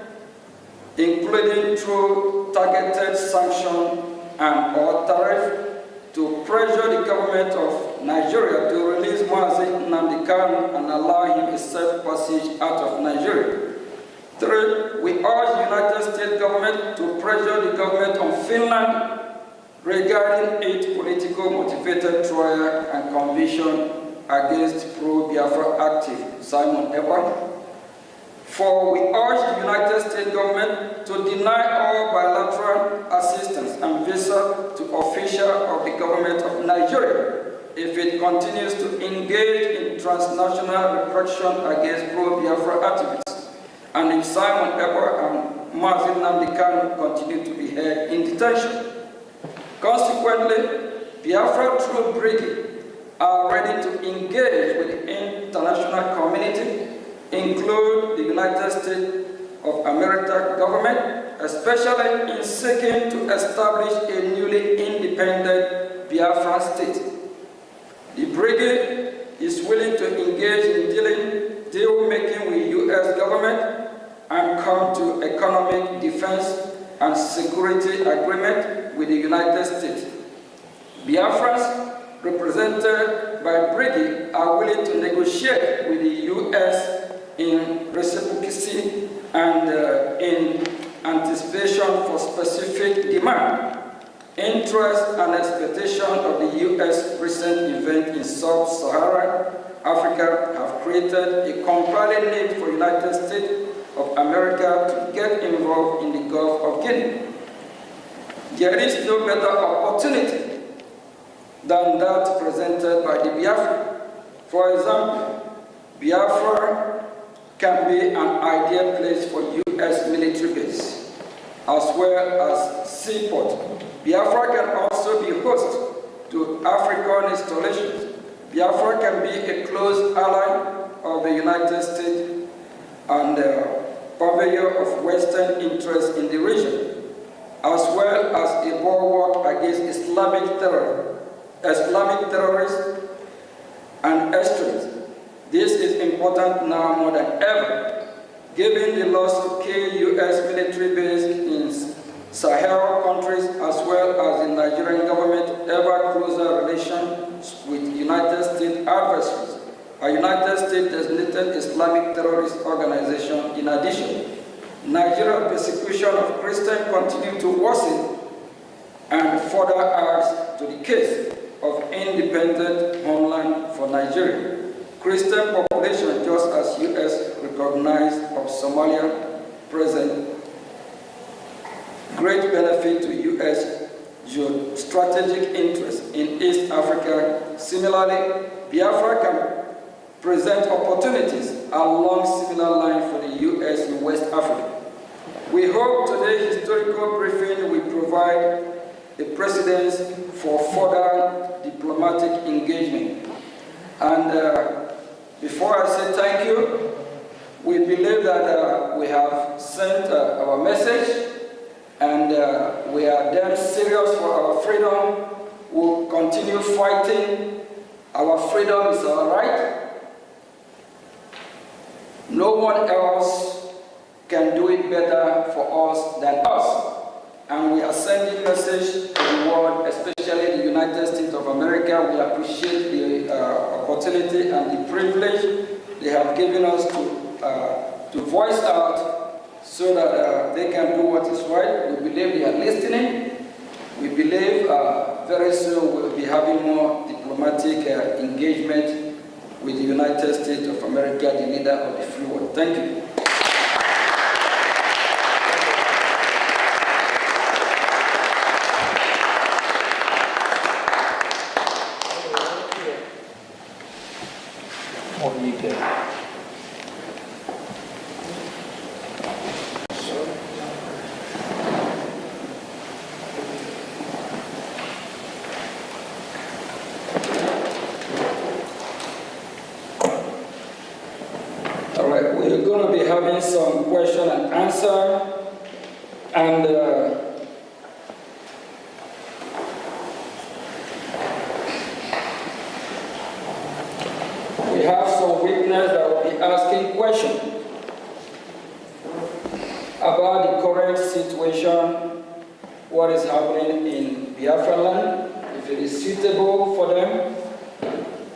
including through targeted sanction and or tariff, to pressure the government of Nigeria to release Mazi Nnamdi Kanu and allow him a safe passage out of Nigeria. 3. We urge the United States government to pressure the government of Finland regarding its political motivated trial and conviction against pro-Biafra active Simon Ekpa. 4. We urge the United States government to deny all bilateral assistance and visa to officials of the government of Nigeria if it continues to engage in transnational repression against pro-Biafra activists, and if Simon Ekpa and Mazi Nnamdi Kanu continue to be held in detention. Consequently, Biafra through Brgie are ready to engage with the international community, include the United States of America government, especially in seeking to establish a newly independent Biafran state. The Brigade is willing to engage in deal-making with U.S. government and come to economic defense and security agreement with the United States. Biafrans represented by Brgie are willing to negotiate with the U.S. in reciprocity and in anticipation for specific demand, interest and expectation of the U.S. recent event in Sub-Saharan Africa have created a compelling need for United States of America to get involved in the Gulf of Guinea. There is no better opportunity than that presented by the Biafra. For example, Biafra can be an ideal place for U.S. military base, as well as seaport. Biafra can also be host to African installations. Biafra can be a close ally of the United States and purveyor of Western interests in the region, as well as a bulwark against Islamic terrorists and extremists. This is important now more than ever, given the loss of key U.S. military bases in Sahel countries, as well as the Nigerian government's ever closer relations with United States adversaries, a United States designated Islamic terrorist organization. In addition, Nigeria's persecution of Christians continues to worsen and further adds to the case of independent homeland for Nigeria. Christian population, just as U.S. recognized of Somalia, present great benefit to U.S. strategic interest in East Africa. Similarly, Biafra can present opportunities along similar lines for the U.S. in West Africa. We hope today's historical briefing will provide the precedents for further diplomatic engagement. And before I say thank you, we believe that we have sent our message, and we are damn serious for our freedom. We'll continue fighting. Our freedom is our right. No one else can do it better for us than us. And we are sending message to the world, especially the United States of America. We appreciate the opportunity and the privilege they have given us to voice out so that they can do what is right. We believe they are listening. We believe very soon we'll be having more diplomatic engagement with the United States of America, the leader of the free world. Thank you. We're going to be having some question and answer, and we have some witnesses that will be asking questions about the current situation, what is happening in Biafra land, if it is suitable for them,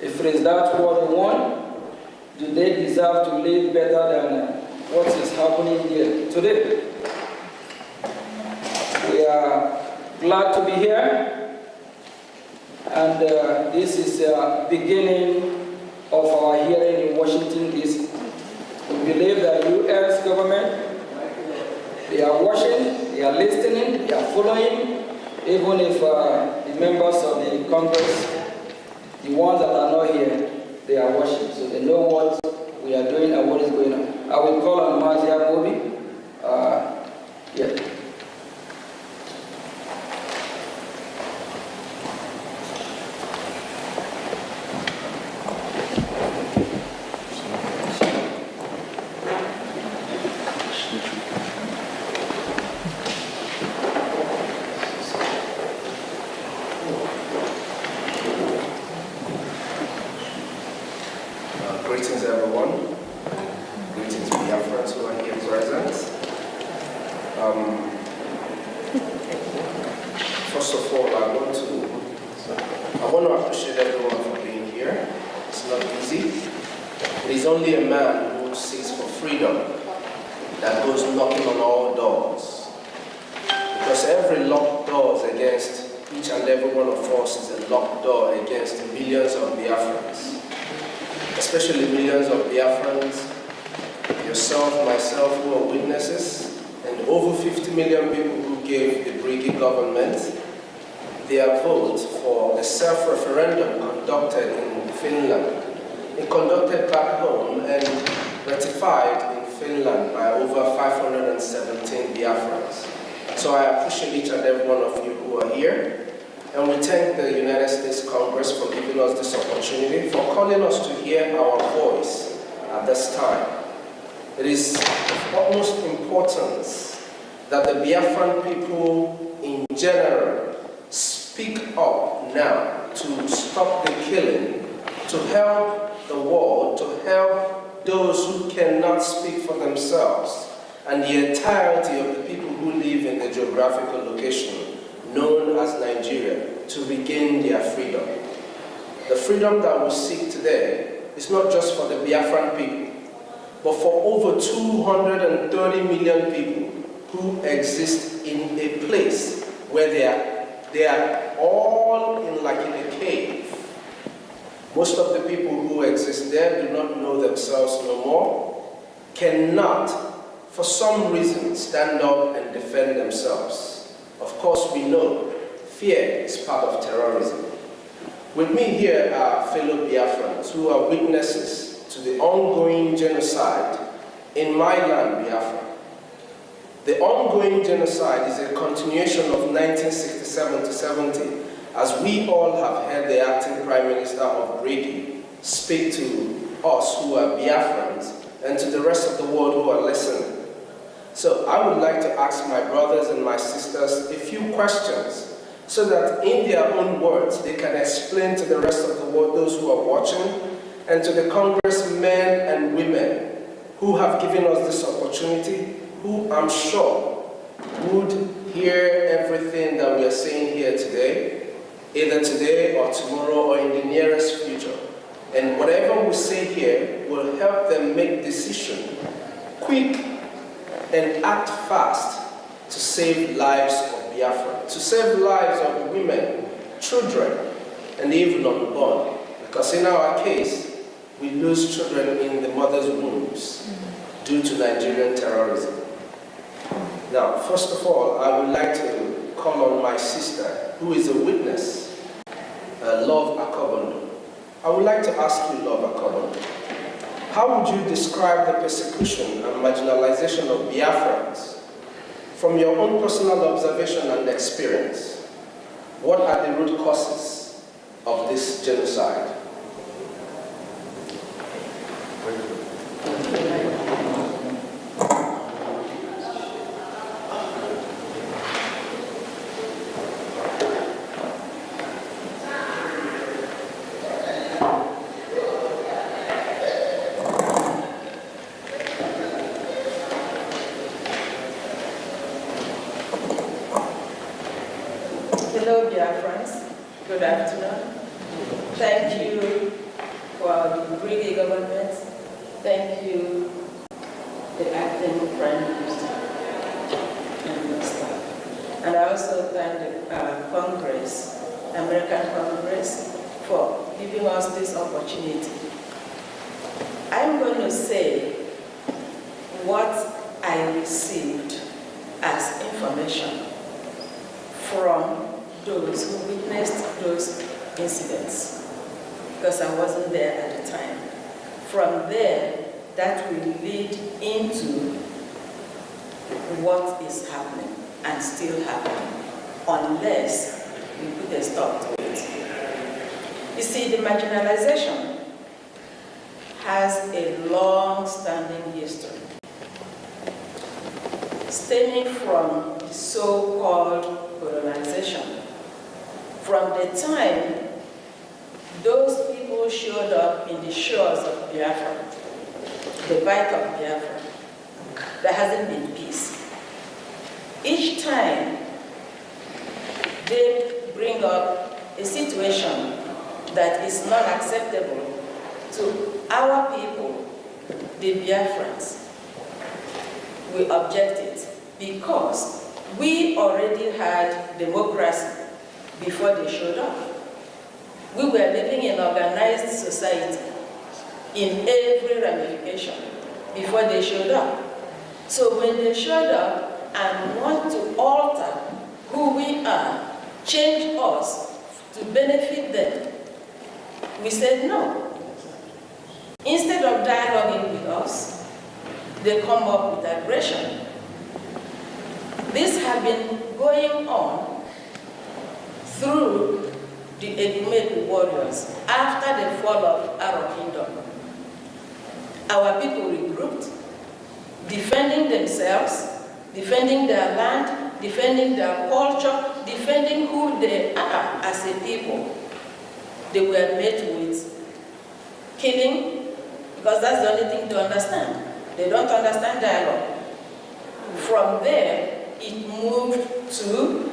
if it is that what they want. Do they deserve to live better than what is happening here today? We are glad to be here, and this is the beginning of our hearing in Washington, D.C. We believe that U.S. government, they are watching, they are listening, they are following, even if the members of the Congress, the ones that are not here, they are watching, so they know what we are doing and what is going on. I will call on Mazia Bobi. Yeah. Greetings, everyone. Greetings, Biafrans who are here present. First of all, I want to appreciate everyone for being here. It's not easy. It is only a man who seeks for freedom that goes knocking on all doors. Because every locked door against each and every one of us is a locked door against millions of Biafrans. Especially millions of Biafrans, yourself, myself, who are witnesses, and over 50 million people who gave the Brgie government their vote for the self-referendum conducted in Finland. It conducted back home and ratified in Finland by over 517 Biafrans. So I appreciate each and every one of you who are here. And we thank the United States Congress for giving us this opportunity, for calling us to hear our voice at this time. It is of utmost importance that the Biafran people in general speak up now to stop the killing, to help the world, to help those who cannot speak for themselves, and the entirety of the people who live in the geographical location known as Nigeria, to regain their freedom. The freedom that we seek today is not just for the Biafran people, but for over 230 million people who exist in a place where they are all in a cave. Most of the people who exist there do not know themselves no more, cannot, for some reason, stand up and defend themselves. Of course, we know fear is part of terrorism. With me here are fellow Biafrans who are witnesses to the ongoing genocide in my land, Biafra. The ongoing genocide is a continuation of 1967 to 70, as we all have heard the acting Prime Minister of Brgie speak to us who are Biafrans and to the rest of the world who are listening. So I would like to ask my brothers and my sisters a few questions so that in their own words they can explain to the rest of the world, those who are watching, and to the congressmen and women who have given us this opportunity, who I'm sure would hear everything that we are saying here today, either today or tomorrow or in the nearest future. And whatever we say here will help them make decisions quick and act fast to save lives of Biafra, to save lives of women, children, and even unborn. Because in our case, we lose children in the mother's wombs due to Nigerian terrorism. Now, first of all, I would like to call on my sister, who is a witness, Love Akobondo. I would like to ask you, Love Akobondo, how would you describe the persecution and marginalization of Biafrans from your own personal observation and experience? What are the root causes of this genocide? Hello, dear friends. Good afternoon. Thank you for the Brgie government. Thank you, the acting Prime Minister and the staff. And I also thank the Congress, American Congress, for giving us this opportunity. I'm going to say what I received as information from those who witnessed those incidents, because I wasn't there at the time. From there, that will lead into what is happening and still happening, unless we put a stop to it. You see, the marginalization has a long-standing history, stemming from the so-called colonization. From the time those people showed up in the shores of Biafra, the Bight of Biafra, there hasn't been peace. Each time they bring up a situation that is not acceptable to our people, the Biafrans, we object it because we already had democracy before they showed up. We were living in organized society in every ramification before they showed up. So when they showed up and want to alter who we are, change us to benefit them, we said no. Instead of dialoguing with us, they come up with aggression. This has been going on through the Egumegu warriors after the fall of our kingdom. Our people regrouped, defending themselves, defending their land, defending their culture, defending who they are as a people. They were met with killing, because that's the only thing to understand. They don't understand dialogue. From there, it moved to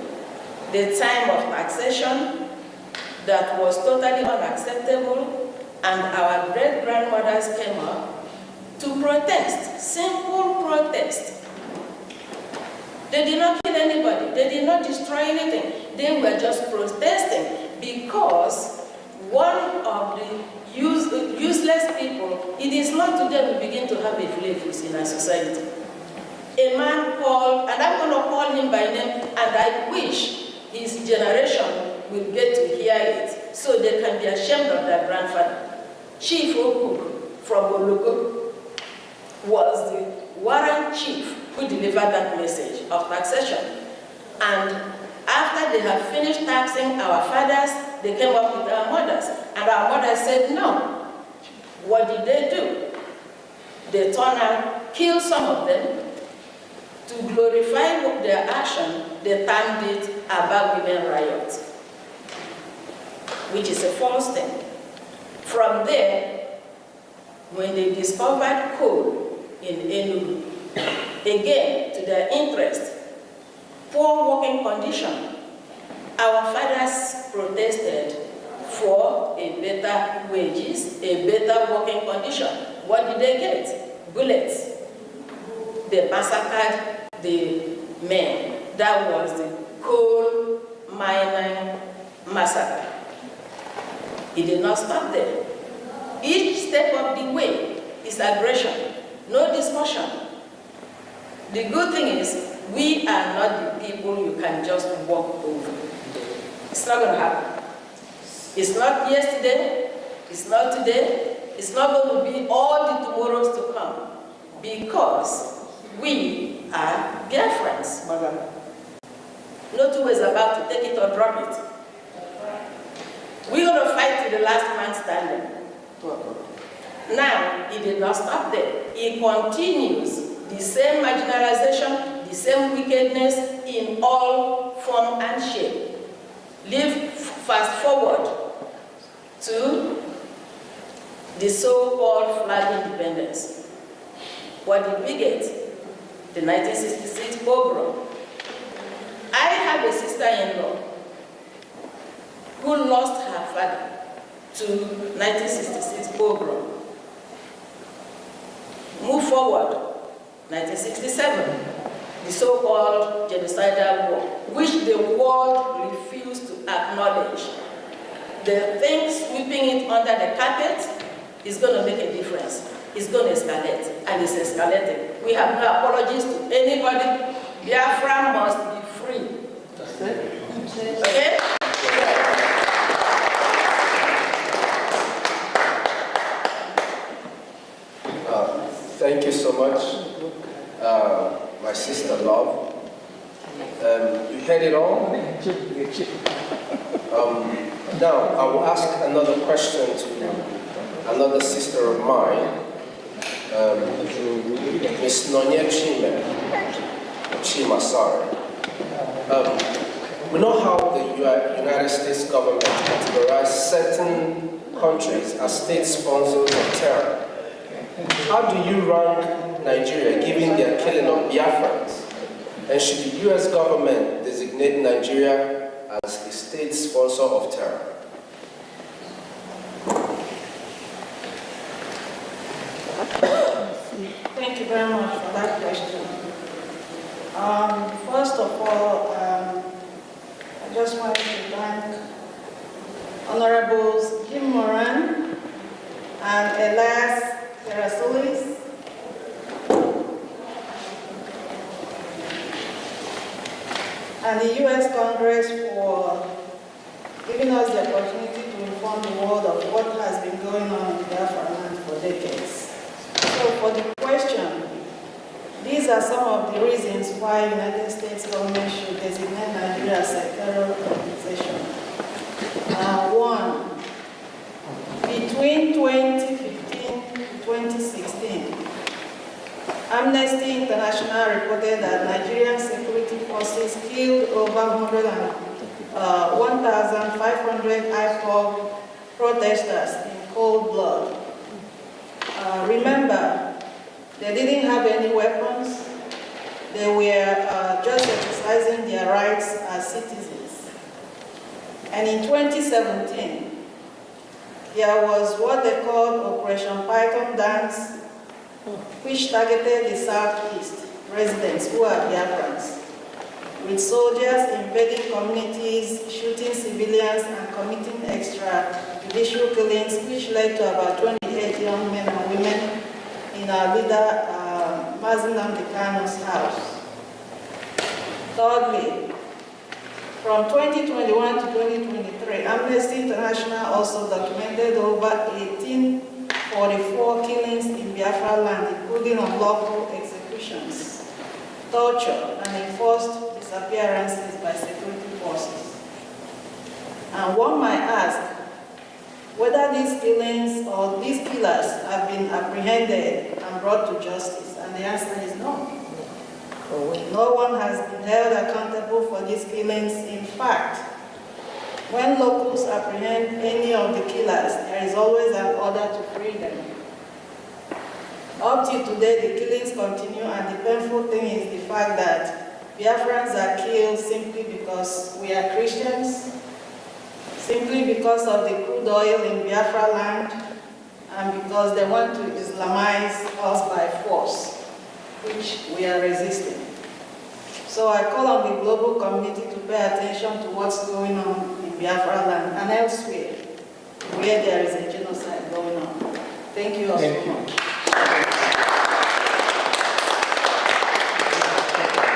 the time of taxation that was totally unacceptable, and our great-grandmothers came up to protest, simple protest. They did not kill anybody, they did not destroy anything. They were just protesting because one of the useless people, it is not today we begin to have a flavors in our society. A man called, and I'm going to call him by name, and I wish his generation will get to hear it so they can be ashamed of their grandfather. Chief Okuk from Oloko was the warrant chief who delivered that message of taxation. And after they had finished taxing our fathers, they came up with our mothers. And our mothers said no. What did they do? They turned out, killed some of them. To glorify their action, they termed it Aba Women Riot, which is a false thing. From there, when they discovered coal in Enugu, again, to their interest, poor working condition, our fathers protested for a better wages, a better working condition. What did they get? Bullets. They massacred the men. That was the coal mining massacre. It did not stop there. Each step of the way is aggression, no discussion. The good thing is, we are not the people you can just walk over. It's not going to happen. It's not yesterday, it's not today, it's not going to be all the tomorrows to come, because we are Biafrans, madam. No two ways about to take it or drop it. We're going to fight to the last man standing. Now, it did not stop there. It continues the same marginalization, the same wickedness in all form and shape. Fast forward to the so-called flag independence. What did we get? The 1966 pogrom. I have a sister-in-law who lost her father to 1966 pogrom. Move forward, 1967. the so-called genocidal war, which the world refused to acknowledge. They think sweeping it under the carpet is going to make a difference. It's going to escalate, and it's escalating. We have no apologies to anybody. Biafra must be free. Okay? Thank you so much, my sister Love. You heard it all? Now, I will ask another question to another sister of mine, Ms. Nonye Chima, sorry. We know how the United States government categorizes certain countries as state sponsors of terror. How do you rank Nigeria given their killing of Biafrans? And should the US government designate Nigeria as a state sponsor of terror? Thank you very much for that question. First of all, I just want to thank Honorables Jim Moran and Elias Terasulis and the U.S. Congress for giving us the opportunity to inform the world of what has been going on in Biafra land for decades. So for the question, these are some of the reasons why United States government should designate Nigeria as a terror organization. One, between 2015 to 2016, Amnesty International reported that Nigerian security forces killed over 1,500 IPOB protesters in cold blood. Remember, they didn't have any weapons. They were just exercising their rights as citizens. And in 2017, there was what they called Operation Python Dance, which targeted the Southeast residents who are Biafrans, with soldiers invading communities, shooting civilians, and committing extrajudicial killings, which led to about 28 young men and women in our leader, Mazi Nnamdi Kanu's house. Thirdly, from 2021 to 2023, Amnesty International also documented over 1844 killings in Biafra land, including unlawful executions, torture, and enforced disappearances by security forces. And one might ask whether these killings or these killers have been apprehended and brought to justice, and the answer is no. No one has been held accountable for these killings. In fact, when locals apprehend any of the killers, there is always an order to free them. Up till today, the killings continue, and the painful thing is the fact that Biafrans are killed simply because we are Christians, simply because of the crude oil in Biafra land, and because they want to Islamize us by force, which we are resisting. So I call on the global community to pay attention to what's going on in Biafra land and elsewhere where there is a genocide going on. Thank you all so much.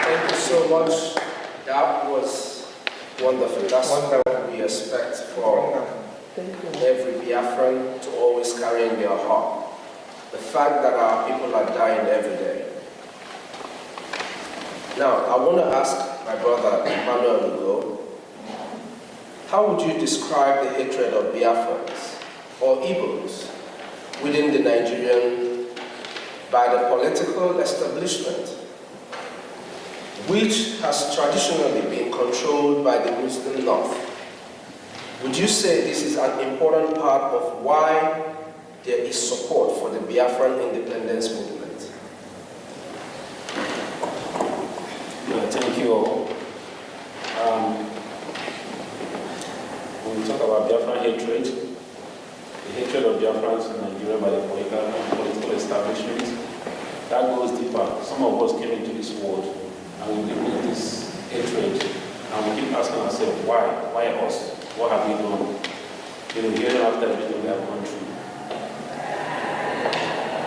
Thank you so much. That was wonderful. That's what we expect from every Biafran to always carry in their heart. The fact that our people are dying every day. Now, I want to ask my brother Emmanuel Ugo, how would you describe the hatred of Biafrans or Igbos within the Nigerian by the political establishment, which has traditionally been controlled by the Muslim North? Would you say this is an important part of why there is support for the Biafran independence movement? Thank you all. When we talk about Biafran hatred, the hatred of Biafrans in Nigeria by the political establishment, that goes deeper. Some of us came into this world and we live with this hatred, and we keep asking ourselves, why? Why us? What have we done? Year after everything we have gone through.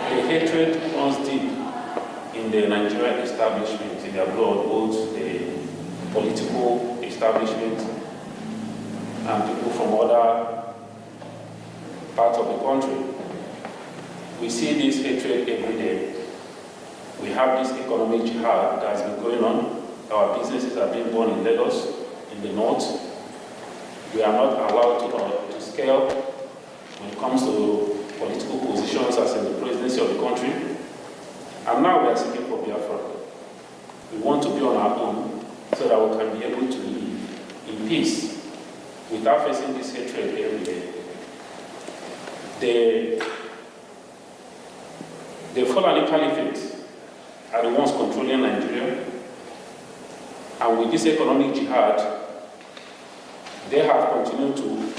The hatred runs deep in the Nigerian establishment, in their blood, both the political establishment and people from other parts of the country. We see this hatred every day. We have this economic jihad that has been going on. Our businesses are being born in Lagos, in the north. We are not allowed to scale when it comes to political positions as in the presidency of the country. And now we are seeking for Biafra. We want to be on our own so that we can be able to live in peace without facing this hatred every day. The Fulani Caliphate are the ones controlling Nigeria, and with this economic jihad, they have continued to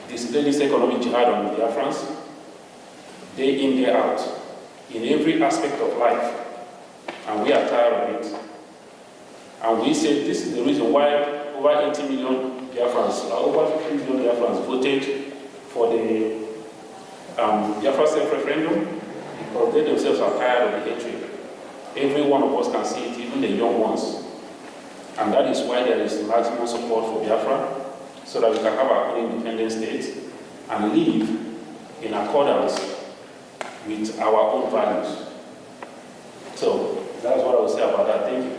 display this economic jihad on the Biafrans, day in, day out, in every aspect of life, and we are tired of it. And we say this is the reason why over 80 million Biafrans, over 50 million Biafrans voted for the Biafra self-referendum, because they themselves are tired of the hatred. Every one of us can see it, even the young ones. And that is why there is maximum support for Biafra, so that we can have our own independent state and live in accordance with our own values. So that's what I will say about that. Thank you.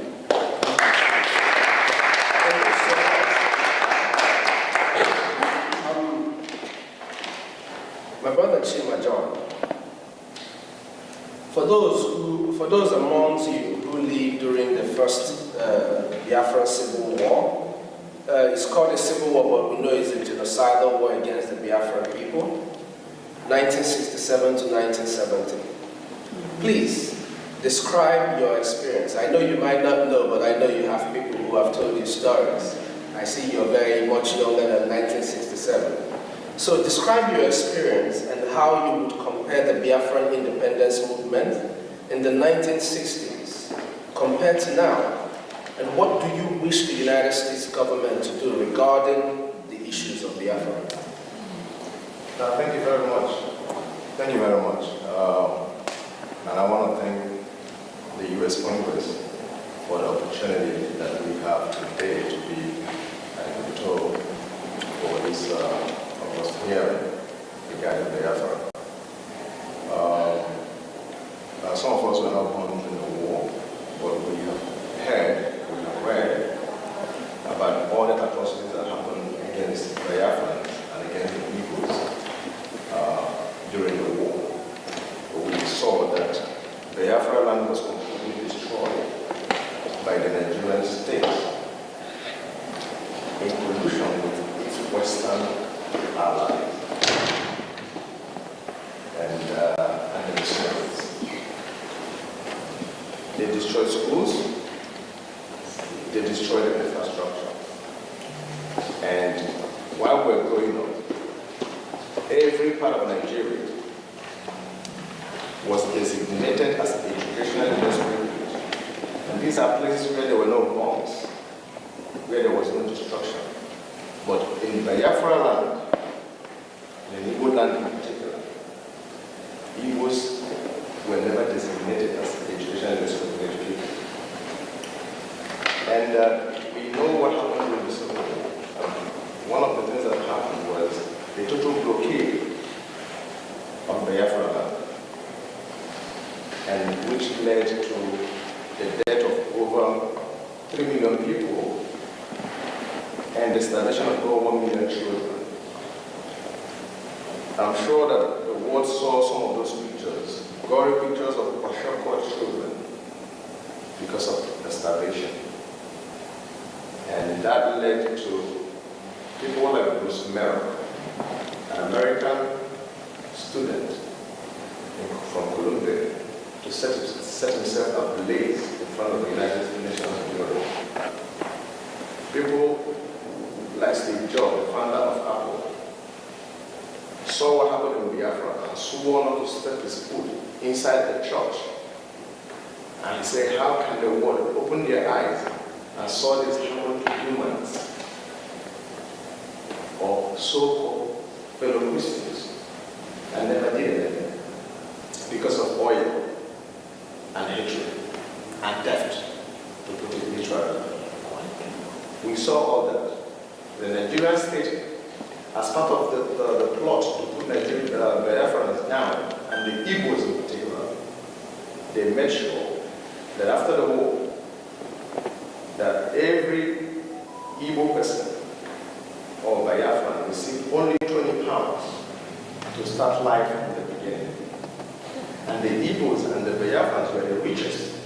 My brother Chima John, for those amongst you who lived during the first Biafra Civil War, it's called a civil war, but we know it's a genocidal war against the Biafran people, 1967 to 1970. Please, describe your experience. I know you might not know, but I know you have people who have told you stories. I see you're very much younger than 1967. So describe your experience and how you would compare the Biafran independence movement in the 1960s compared to now. And what do you wish the United States government to do regarding the issues of Biafra? Thank you very much. Thank you very much. And I want to thank the U.S. Congress for the opportunity that we have today to be at the top for this hearing regarding Biafra. Some of us were not born in the war, but we have heard, we have read about all the atrocities that happened against Biafrans and against the Igbos during the war. We saw that Biafra land was completely destroyed by the Nigerian state in collusion with its Western allies and the Soviets. They destroyed schools, they destroyed the infrastructure. And while we're growing up, every part of Nigeria was designated as educational industry. And these are places where there were no bombs, where there was no destruction. But in Biafra land, in Igbo land in particular, Igbos were never designated as educational industry for education. And we know what happened during the Civil War. One of the things that happened was the total blockade of Biafra land, and which led to the death of over 3 million people and the starvation of over 1 million children. I'm sure that the world saw some of those pictures, gory pictures of Kwashakwa children because of the starvation. And that led to people like Bruce Merrick, an American student from Columbia, to set himself ablaze in front of the United Nations Bureau. People like Steve Jobs, the founder of Apple, saw what happened in Biafra and swore not to step his foot inside the church and say, how can the world open their eyes and saw this happen to humans or so-called fellow Christians and never did anything because of oil and hatred and theft, to put it literally. We saw all that. The Nigerian state, as part of the plot to put Biafrans down, and the Igbos in particular, they made sure that after the war, that every Igbo person or Biafran received only 20 pounds to start life from the beginning. And the Igbos and the Biafrans were the richest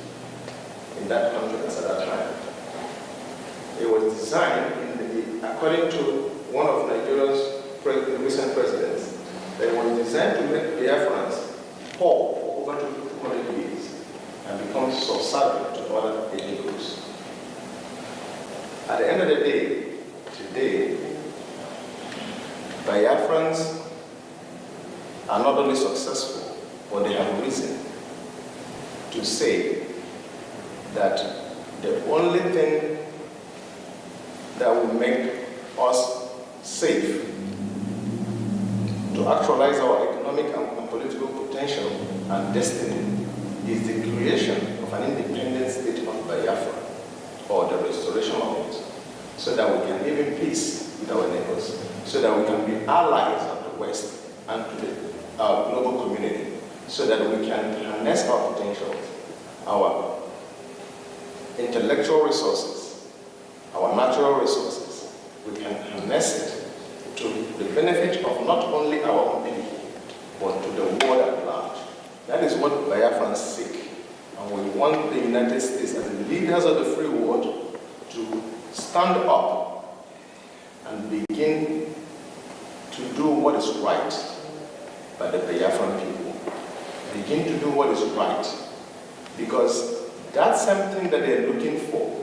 in that country at that time. It was designed, according to one of Nigeria's recent presidents, that it was designed to make Biafrans poor for over 200 years and become subservient to other Igbos. At the end of the day, today, Biafrans are not only successful, but they have reason to say that the only thing that will make us safe to actualize our economic and political potential and destiny is the creation of an independent state of Biafra, or the restoration of it, so that we can live in peace with our neighbors, so that we can be allies of the West and to our global community, so that we can harness our potential, our intellectual resources, our natural resources. We can harness it to the benefit of not only our own people, but to the world at large. That is what Biafrans seek. And we want the United States as the leaders of the free world to stand up and begin to do what is right by the Biafran people. Begin to do what is right. Because that's something that they're looking for.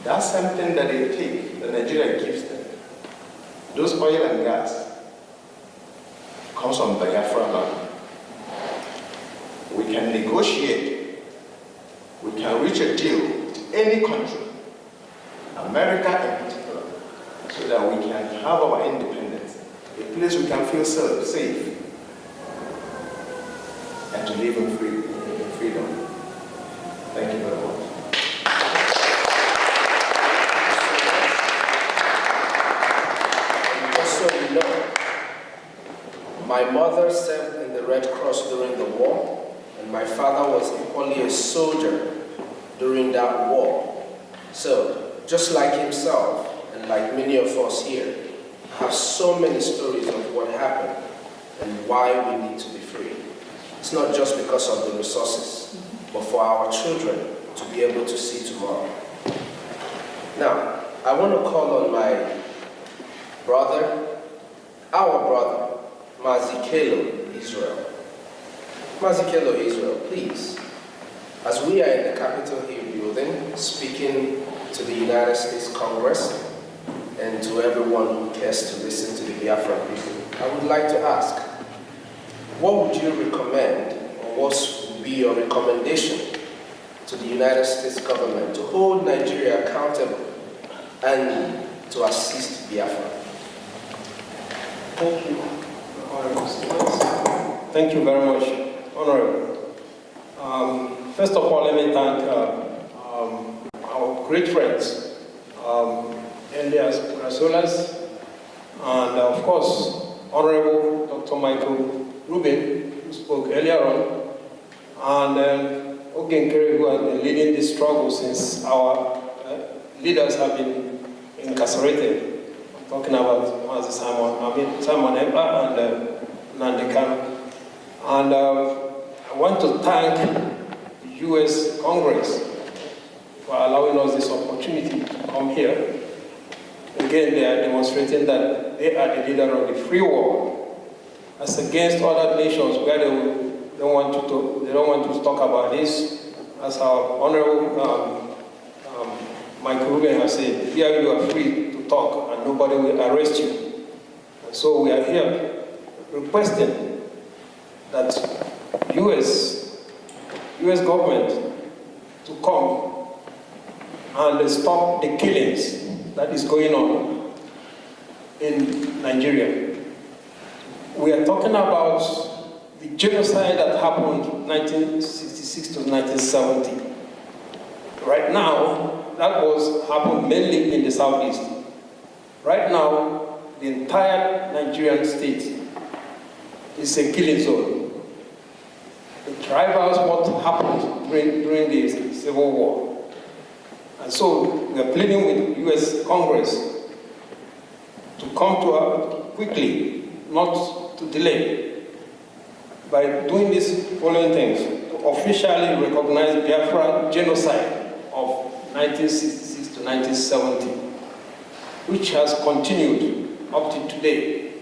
That's something that they take, that Nigeria gives them. Those oil and gas comes from Biafra land. We can negotiate, we can reach a deal with any country, America in particular, so that we can have our independence, a place we can feel safe, and to live in freedom. Thank you very much. Just so you know, my mother served in the Red Cross during the war, and my father was equally a soldier during that war. So, just like himself, and like many of us here, have so many stories of what happened and why we need to be free. It's not just because of the resources, but for our children to be able to see tomorrow. Now, I want to call on my brother, our brother, Mazikelo Israel. Mazikelo Israel, please, as we are in the Capitol Hill building, speaking to the United States Congress and to everyone who cares to listen to the Biafran people, I would like to ask, what would you recommend, or what would be your recommendation to the United States government to hold Nigeria accountable and to assist Biafra? Thank you, Honorable Speakers. Thank you very much, Honorable. First of all, let me thank our great friends, Elias Rasolas, and of course, Honorable Dr. Michael Rubin, who spoke earlier on, and Ogen Kerry, who has been leading this struggle since our leaders have been incarcerated. I'm talking about Simon Ekpa and Nnamdi Kanu. And I want to thank the U.S. Congress for allowing us this opportunity to come here. Again, they are demonstrating that they are the leader of the free world, as against other nations where they don't want to talk about this. As our Honorable Michael Rubin has said, here you are free to talk and nobody will arrest you. And so we are here requesting that U.S. government to come and stop the killings that is going on in Nigeria. We are talking about the genocide that happened 1966 to 1970. Right now, that happened mainly in the southeast. Right now, the entire Nigerian state is a killing zone. It rivals what happened during the Civil War. And so we are pleading with the US Congress to come to quickly, not to delay, by doing these following things: to officially recognize Biafra genocide of 1966 to 1970, which has continued up to today.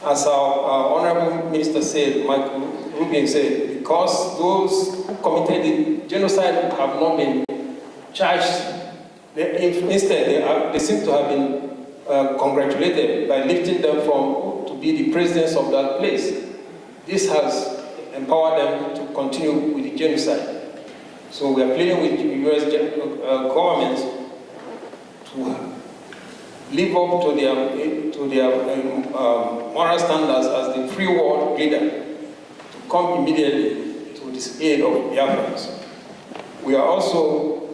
As our Honorable Minister said, Michael Rubin said, because those who committed the genocide have not been charged, instead they seem to have been congratulated by lifting them to be the presidents of that place. This has empowered them to continue with the genocide. So we are pleading with the US government to live up to their moral standards as the free world leader, to come immediately to this aid of Biafrans. We are also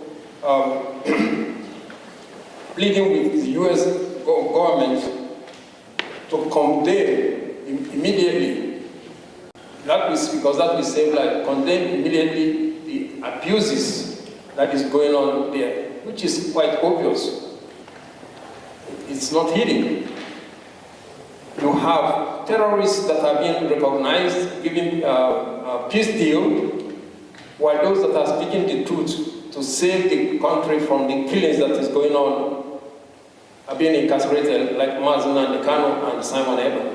pleading with the US government to condemn immediately, because that will save life, condemn immediately the abuses that is going on there, which is quite obvious. It's not hidden. You have terrorists that are being recognized, giving a peace deal, while those that are speaking the truth to save the country from the killings that is going on are being incarcerated, like Mazen and Kano and Simon Eber.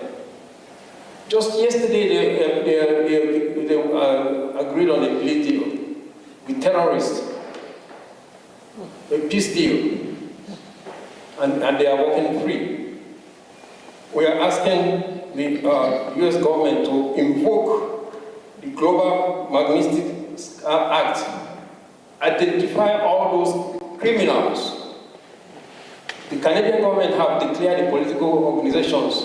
Just yesterday, they agreed on a plea deal with terrorists, a peace deal. And they are walking free. We are asking the US government to invoke the Global Magnitsky Act, identify all those criminals. The Canadian government have declared the political organizations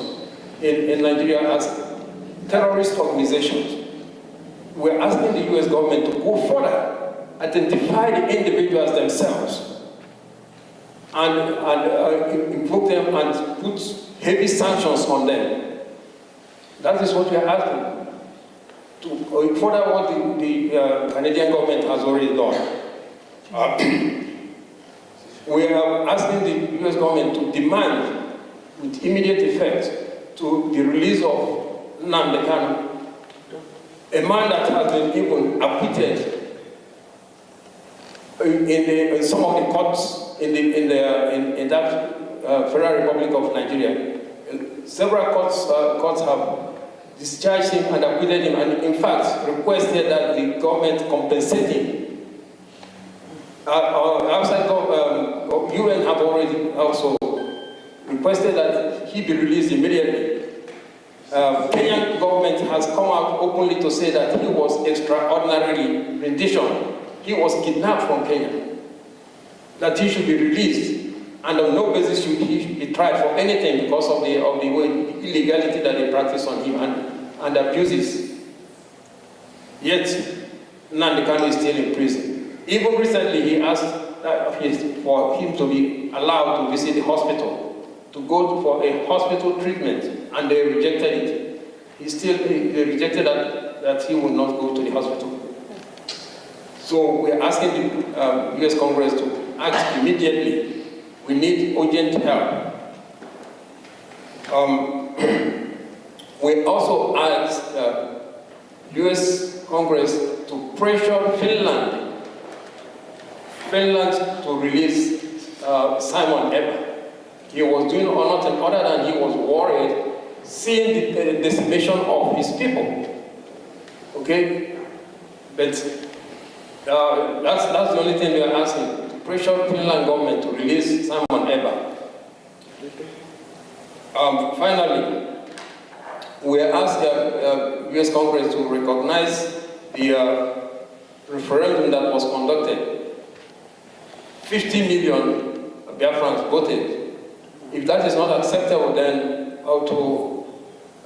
in Nigeria as terrorist organizations. We are asking the US government to go further, identify the individuals themselves, and invoke them and put heavy sanctions on them. That is what we are asking, to further what the Canadian government has already done. We are asking the US government to demand, with immediate effect, to the release of Nnamdi Kanu, a man that has been even acquitted in some of the courts in that Federal Republic of Nigeria. Several courts have discharged him and acquitted him, and in fact requested that the government compensate him. Outside UN have already also requested that he be released immediately. Kenyan government has come out openly to say that he was extraordinarily rendition. He was kidnapped from Kenya, that he should be released, and on no basis should he be tried for anything because of the illegality that they practice on him and abuses. Yet, Nnamdi Kanu is still in prison. Even recently, he asked for him to be allowed to visit the hospital, to go for a hospital treatment, and they rejected it. They rejected that he would not go to the hospital. So we are asking the US Congress to act immediately. We need urgent help. We also ask US Congress to pressure Finland to release Simon Eber. He was doing nothing other than he was worried seeing the decimation of his people. Okay? But that's the only thing we are asking, to pressure Finland government to release Simon Eber. Finally, we ask the US Congress to recognize the referendum that was conducted, 50 million Biafrans voted. If that is not acceptable, then how to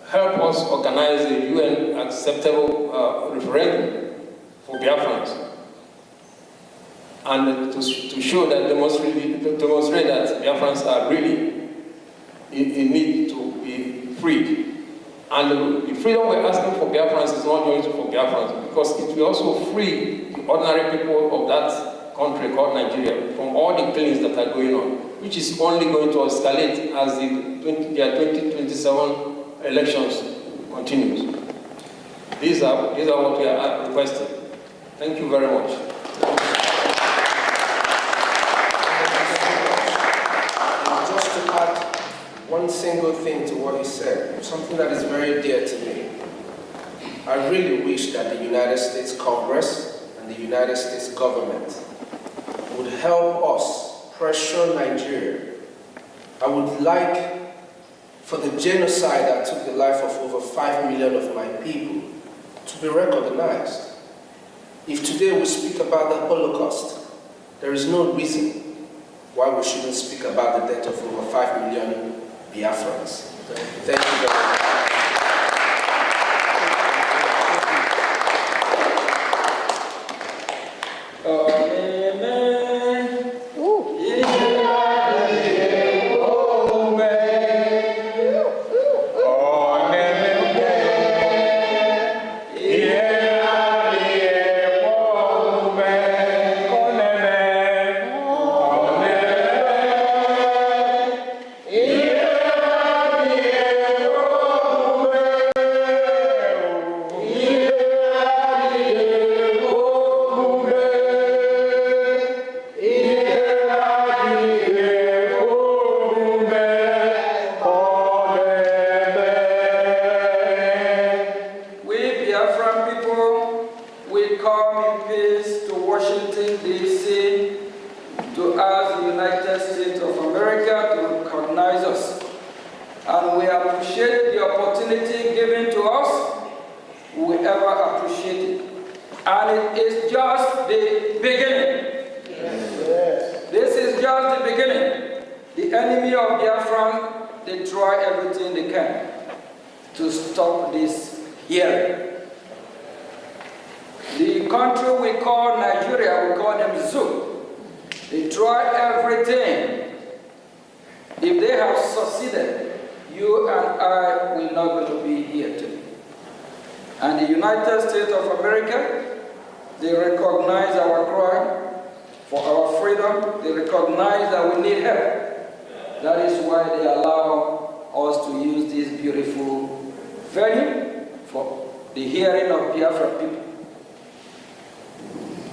help us organize a UN acceptable referendum for Biafrans, and to show that demonstrate that Biafrans are really in need to be freed. And the freedom we're asking for Biafrans is not only for Biafrans, because it will also free the ordinary people of that country called Nigeria from all the killings that are going on, which is only going to escalate as the 2027 elections continues. These are what we are requesting. Thank you very much. Just to add one single thing to what he said, something that is very dear to me. I really wish that the United States Congress and the United States government would help us pressure Nigeria. I would like for the genocide that took the life of over 5 million of my people to be recognized. If today we speak about the Holocaust, there is no reason why we shouldn't speak about the death of over 5 million Biafrans. Thank you very much.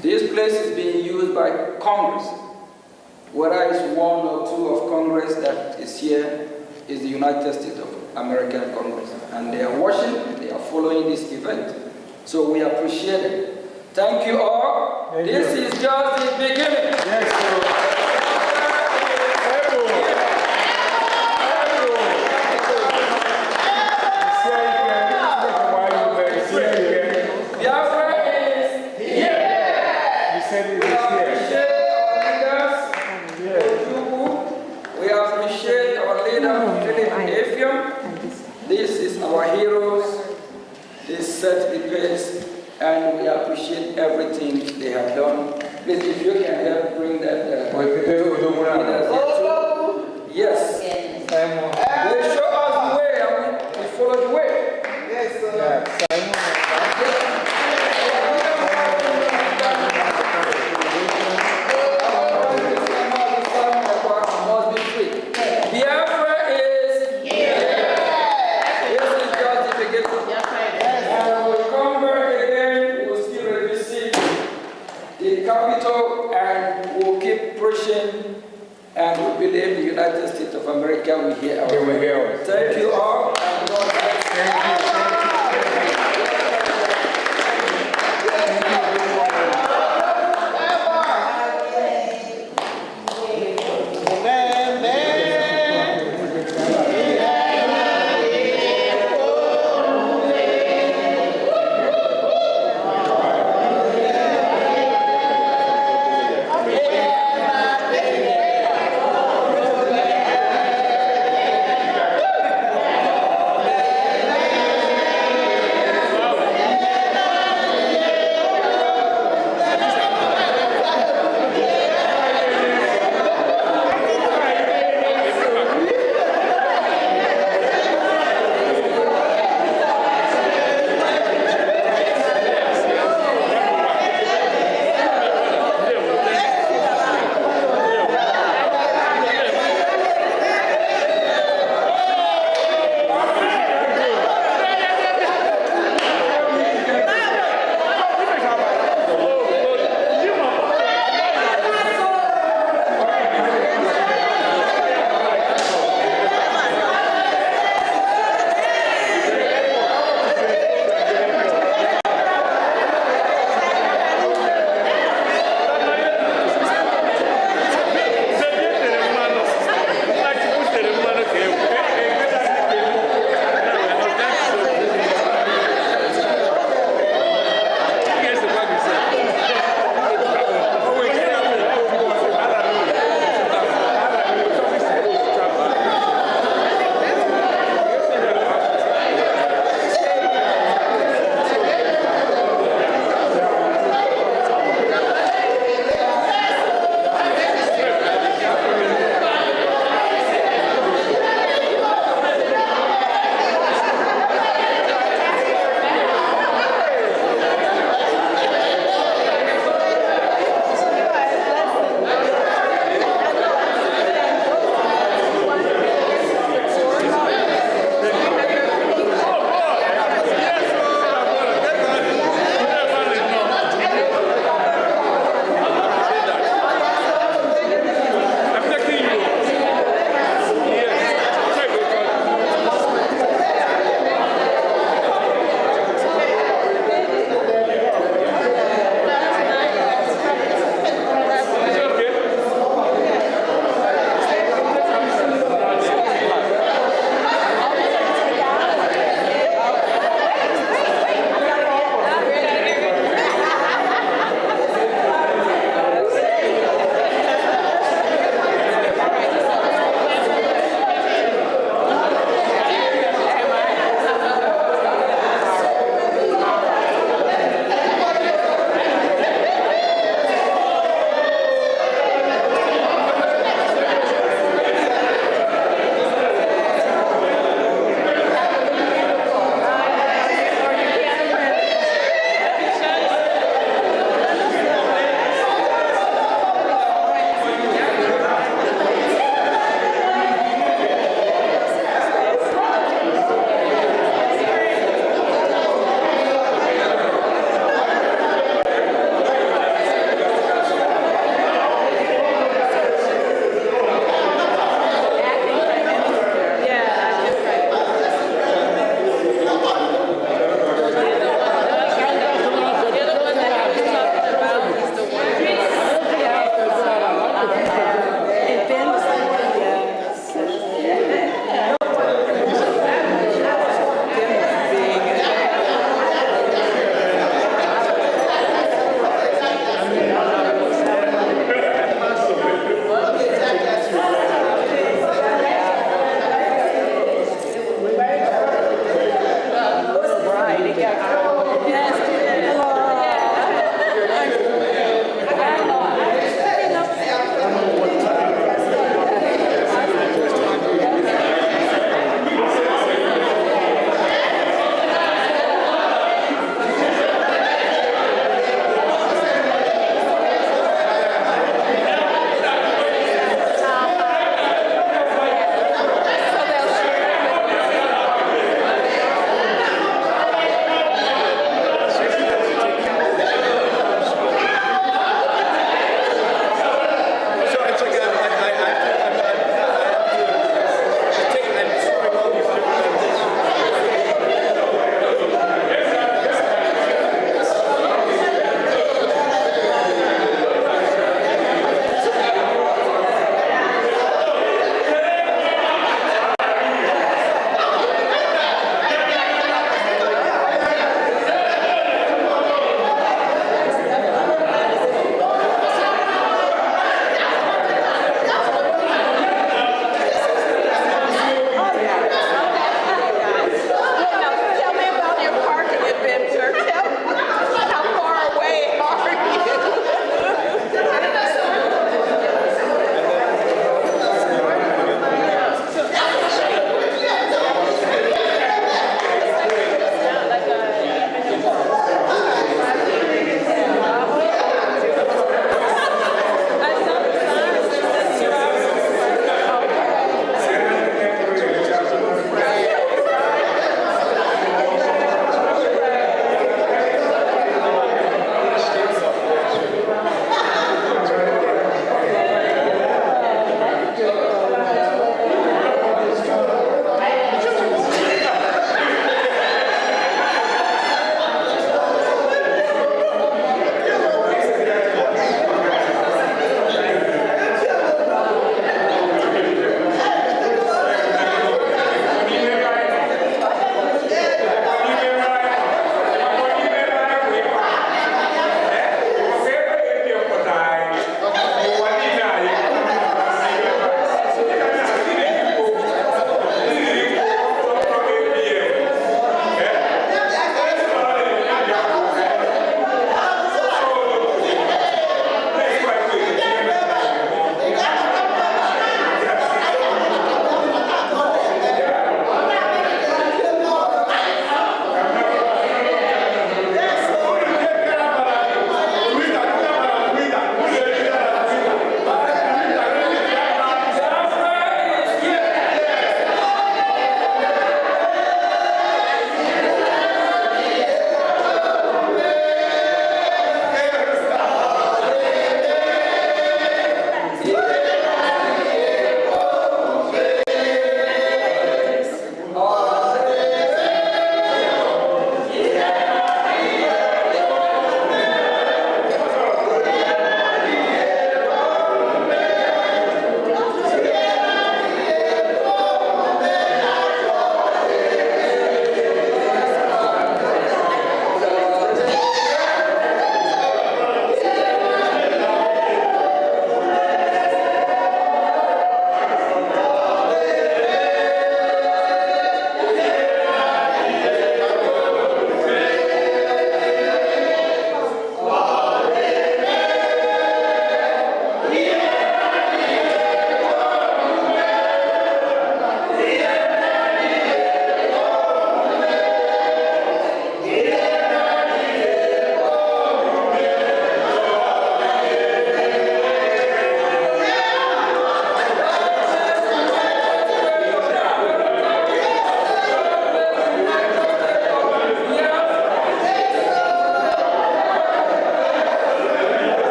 This place is being used by Congress, whereas one or two of Congress that is here is the United States of American Congress. And they are watching, they are following this event. So we appreciate it. Thank you all. This is just the beginning. Set the pace, and we appreciate everything they have done. Please, if you can help bring that. Yes. They show us the way, and we follow the way. Yes, sir. Must be free. Biafra is here. This is just the beginning. Capital, and we'll keep pushing, and we believe the United States of America will hear our voice. Thank you all, and God bless. Thank you.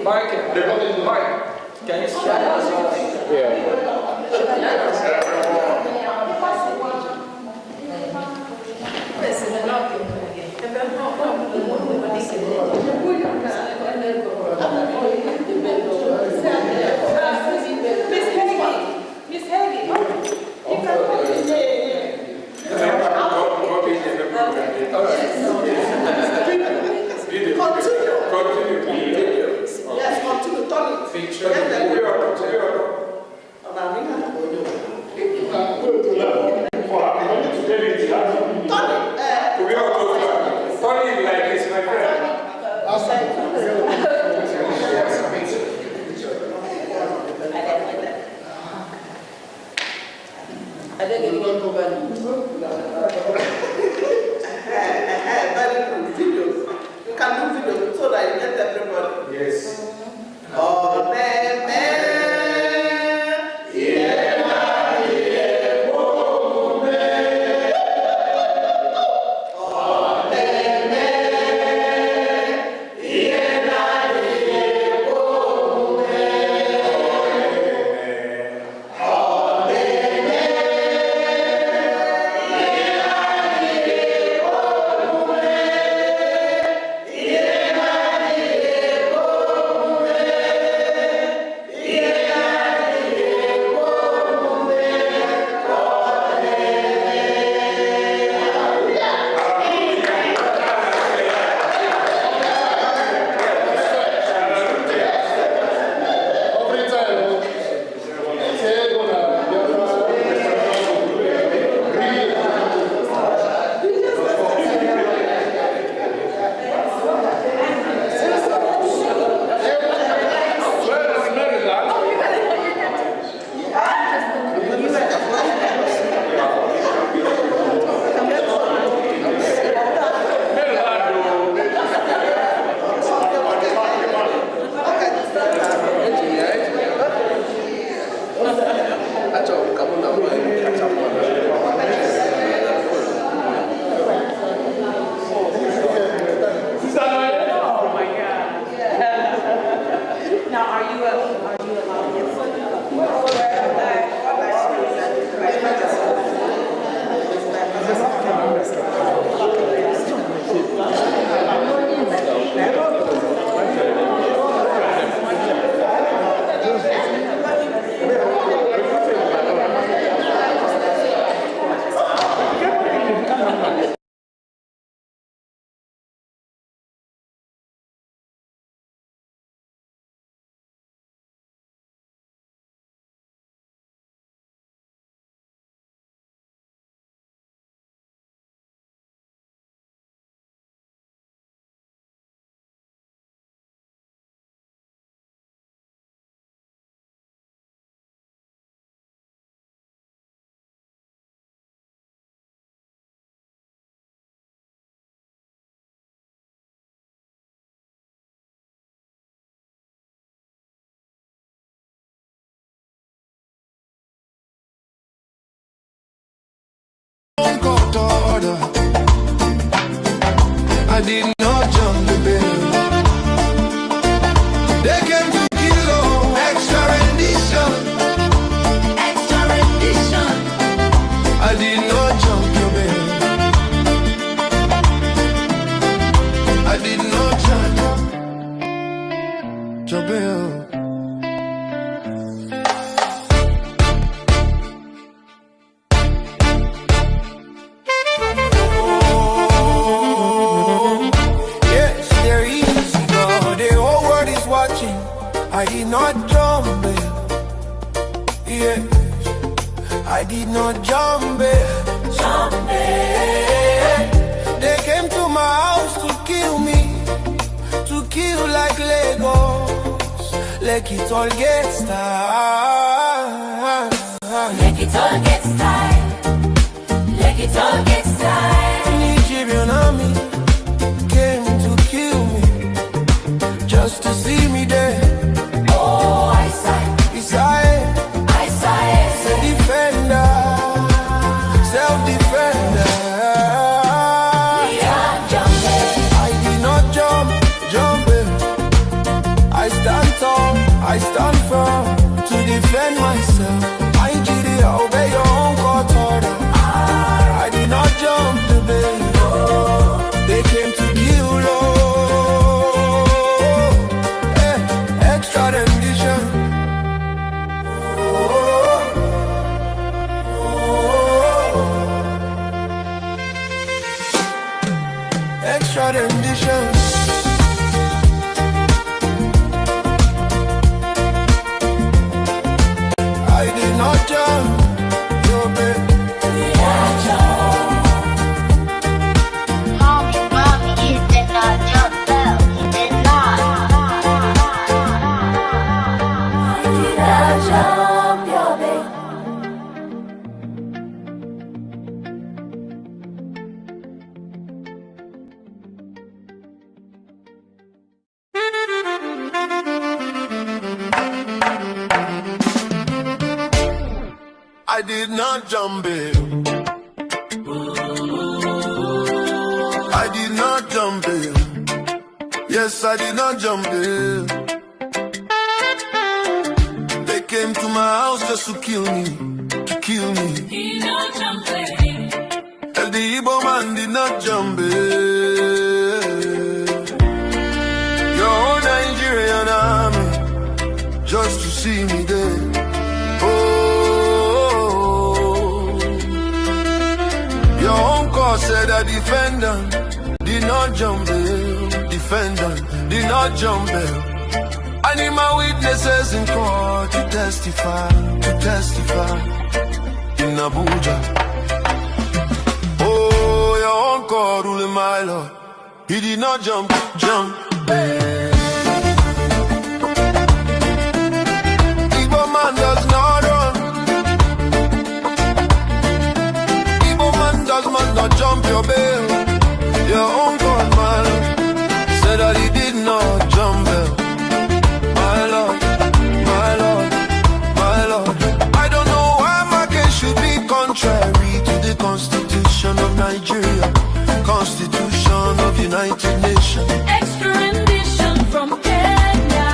Mike, can you start us off? Miss Heggie, you can come in. Continue. Yes, continue. Turn it. Turn it like this, my friend. I think you can go back. Very good videos. You can do videos so that you get everybody. Yes. Oh, man. I did not jump the bell. They came to kill extra rendition. Extra rendition. I did not jump your bell. I did not jump your bell. I did not jump it. Yeah, I did not jump it. Jump it. They came to my house to kill me, to kill like Legos. Like it all gets tired. Like it all gets tired. Like it all gets tired. Nigerian army came to kill me, just to see me there. Oh, I sigh. Defender, self-defender. Yeah, jumping. I did not jump it. I stand Biafra to defend myself. Nigeria, obey your own court order. I did not jump the bail. They came to kill Lord. Extra rendition. Extra rendition. I did not jump your bed. Mommy, you did not jump bell. You did not. Jump your bed. I did not jump it. I did not jump it. Yes, I did not jump it. They came to my house just to kill me, to kill me. He not jump it. And the Igbo man did not jump it. Your own Nigerian army just to see me there. Your own cause said a defendant did not jump bail. Defendant did not jump bail. I need my witnesses in court to testify in Abuja. Oh, your own court ruling my lord. He did not jump bail. Igbo man does not run. Must not jump your bail. Your own God, my lord, said that he did not jump bail. My lord, my lord, my lord. I don't know why my case should be contrary to the Constitution of Nigeria, Constitution of United Nations. Extra rendition from Kenya.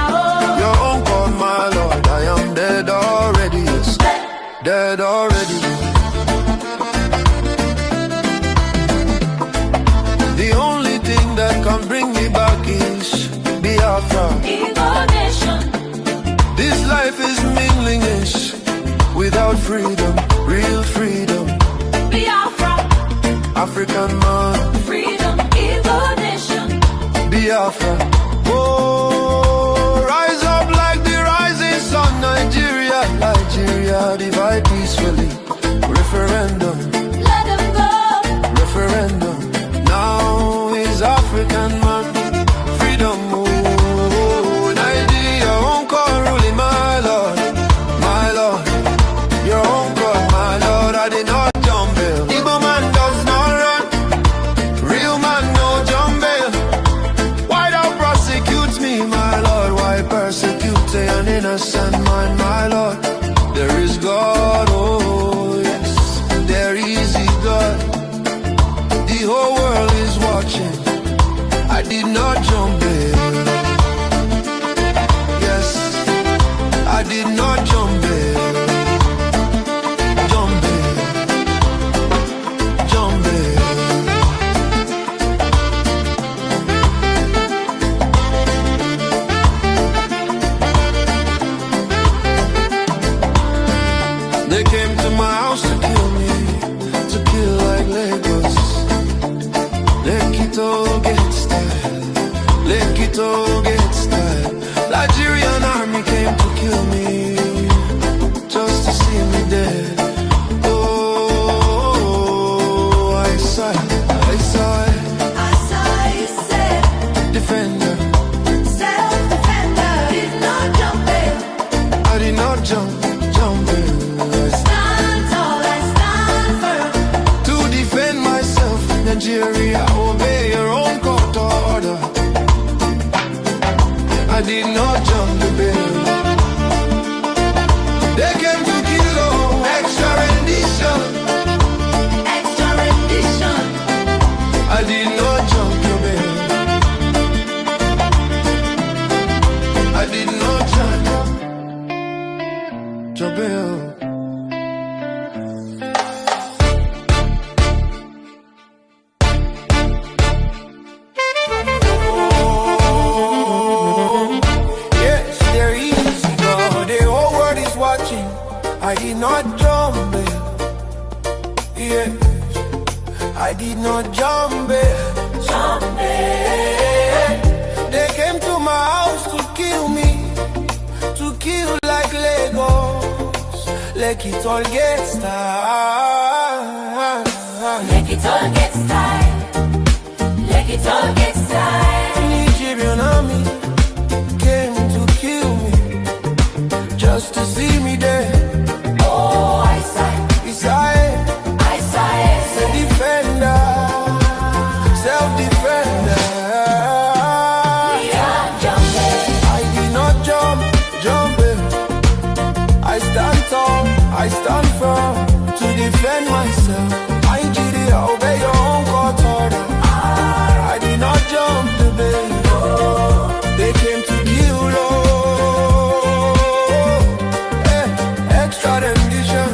Your own God, my lord, I am dead already, yes, dead already. The only thing that can bring me back is Biafra. This life is meaningless without freedom, real freedom. Biafra, African man, freedom, Igbo nation. Biafra. Oh, rise up like the rising sun, Nigeria, Nigeria, divide peacefully. Referendum, Let them go. referendum. Now is African man, freedom. Oh, Nigeria, your own call ruling my lord, my lord. Your own call, my lord. I did not jump bail. Igbo man does not run. Real man no jump bail. Why thou prosecute me, my lord? Why persecute an innocent man, my lord? There is God, oh yes, there is a God. The whole world is watching. I did not jump in. Yes, I did not jump in. Jump in. Jump in. They came to my house to kill me, to kill like Lagos. Let it all get style. Let it all get style. Nigerian army came to kill me, just to see me dead. Oh, I saw it. You said, Defender, self-defender, did not jump in. I did not jump in. Stand tall and stand firm. To defend myself, Nigeria, obey your own court order. I did not jump the bail. They came to kill, oh, extra rendition. Extra rendition. I did not jump your bail. I did not jump. I did not jump it. They came to my house to kill me, to kill like Legos. Like it all gets tired. Like it all gets tired. Like it all gets tired. Nigerian army came to kill me, just to see me there. Oh, I sigh. A defender, self-defender. We are jumping. I did not jumping. I stand tall, I stand firm to defend myself. Nigeria, obey your own court order. I did not jump the bed. They came to kill extra rendition.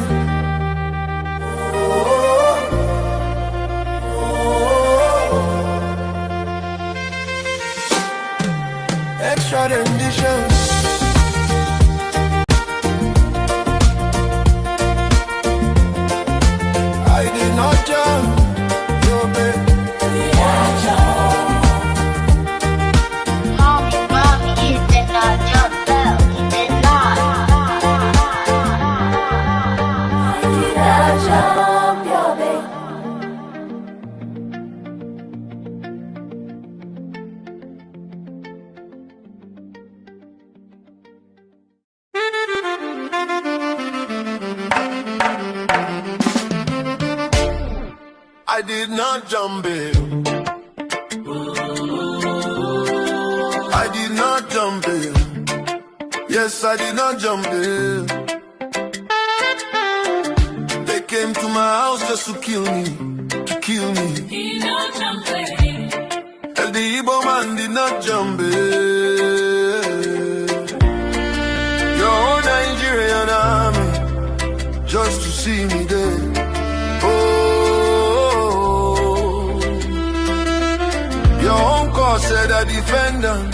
Extra rendition. I did not jump your bed. Mommy, you did not jump though. You did not. Did I jump your bed? I did not jump it. I did not jump it. Yes, I did not jump it. They came to my house just to kill me, to kill me. Did not jump it. And the Igbo man did not jump it. Your own Nigerian army just to see me there. Your own court said a defendant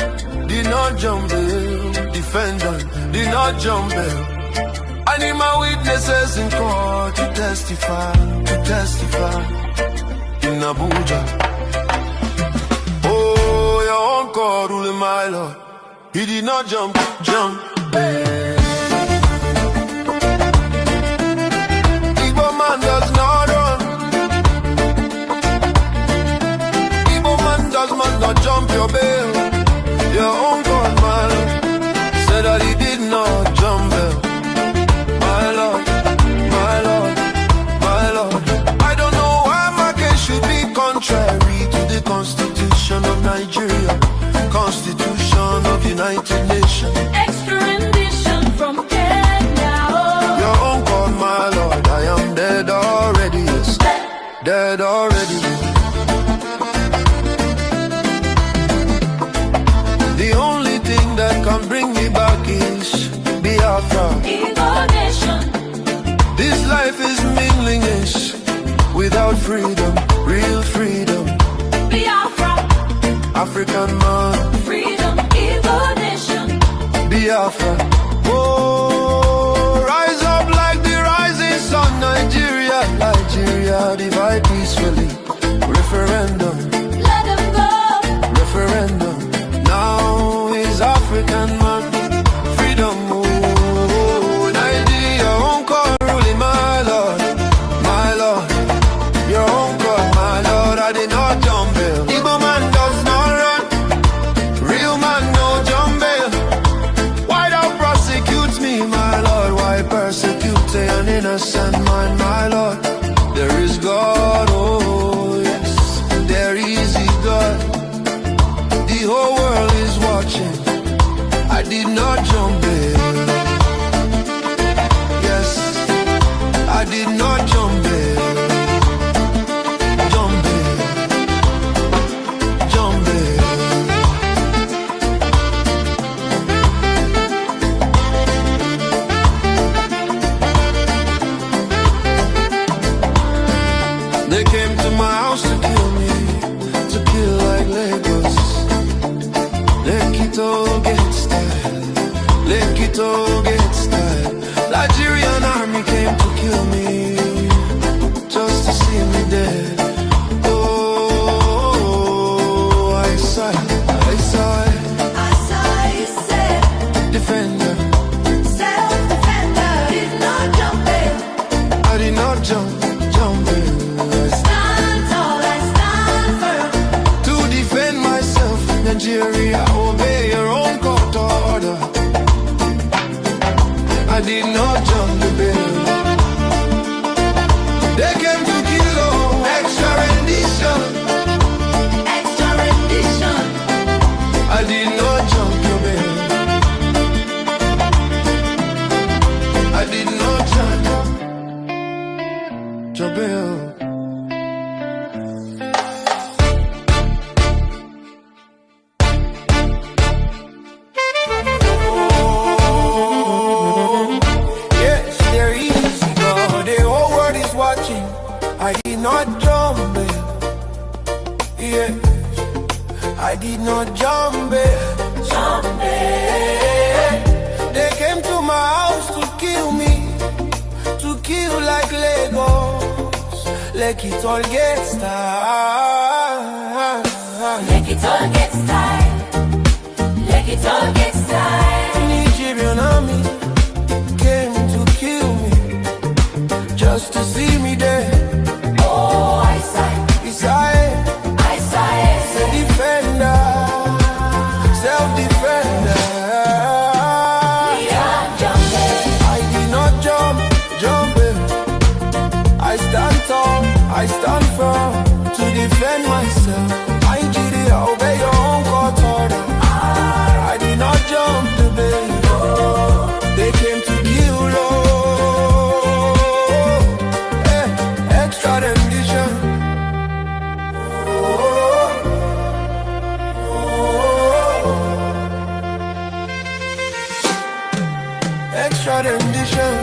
did not jump bail. Defendant did not jump bail. I need my witnesses in court to testify in Abuja. Oh, your own court ruling my lord. He did not jump bail. Igbo man does not run. Not jump your bail. Your own God, man, said that he did not jump bail. My Lord, my Lord, my Lord. I don't know why my case should be contrary to the Constitution of Nigeria, Constitution of United Nations. Extra rendition from Kenya. Oh. Your own God, my Lord, I am dead already, yes, dead already. The only thing that can bring me back is Biafra. This life is meaningless without freedom, real freedom. Biafra. African man. Freedom, Igbo nation. Biafra. Oh, rise up like the rising sun. Nigeria, Nigeria, divide peacefully. Referendum. Let them go. Referendum. Now is African man, freedom, oh, Nigeria, your own call, ruling my lord, your own call, my lord, I did not jump bail. Igbo man does not run, real man no jump bail. Why thou prosecute me, my lord, why persecute an innocent man, my lord? There is God, oh yes, there is a God. The whole world is watching. I did not jump in. Yes, I did not jump in. Jump in. Jump in. They came to my house to kill me, to kill like Legos. Let it all get style. Let it all get style. Nigerian army came to kill me, just to see me dead. did not jump it. They came to my house to kill me, to kill like Legos. Like it all gets tired. Like it all gets tired. Like it all gets tired. Nigerian army came to kill me, just to see me there. Oh, I sigh. Beside, the defender, self-defender. I did not jump it. I stand tall, I stand firm to defend myself. I did it, obey your own court order. I did not jump the bed. They came to kill Lord. Extra rendition. Extra rendition.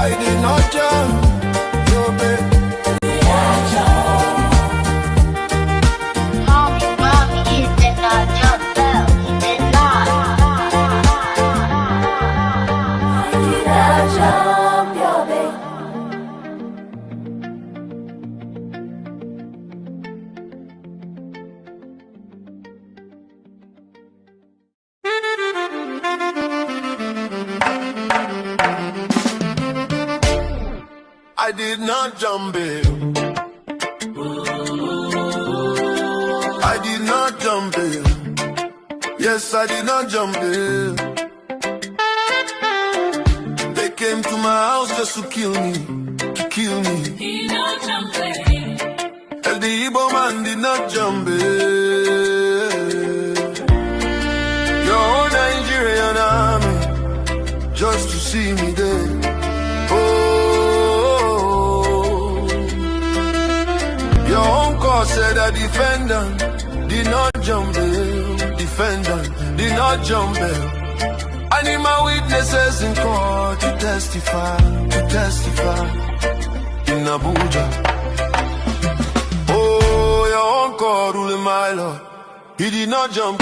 I did not jump your bed. Mommy, you did not jump bell. You did not. Jump your bed. I did not jump it. I did not jump it. Yes, I did not jump it. They came to my house just to kill me, to kill me. Did not jump it. And the Igbo man did not jump it. Your own Nigerian army just to see me there. Your own cause said a defendant did not jump bail. Defendant did not jump bail. I need my witnesses in court to testify in Abuja. Oh, your own court ruling my lord. He did not jump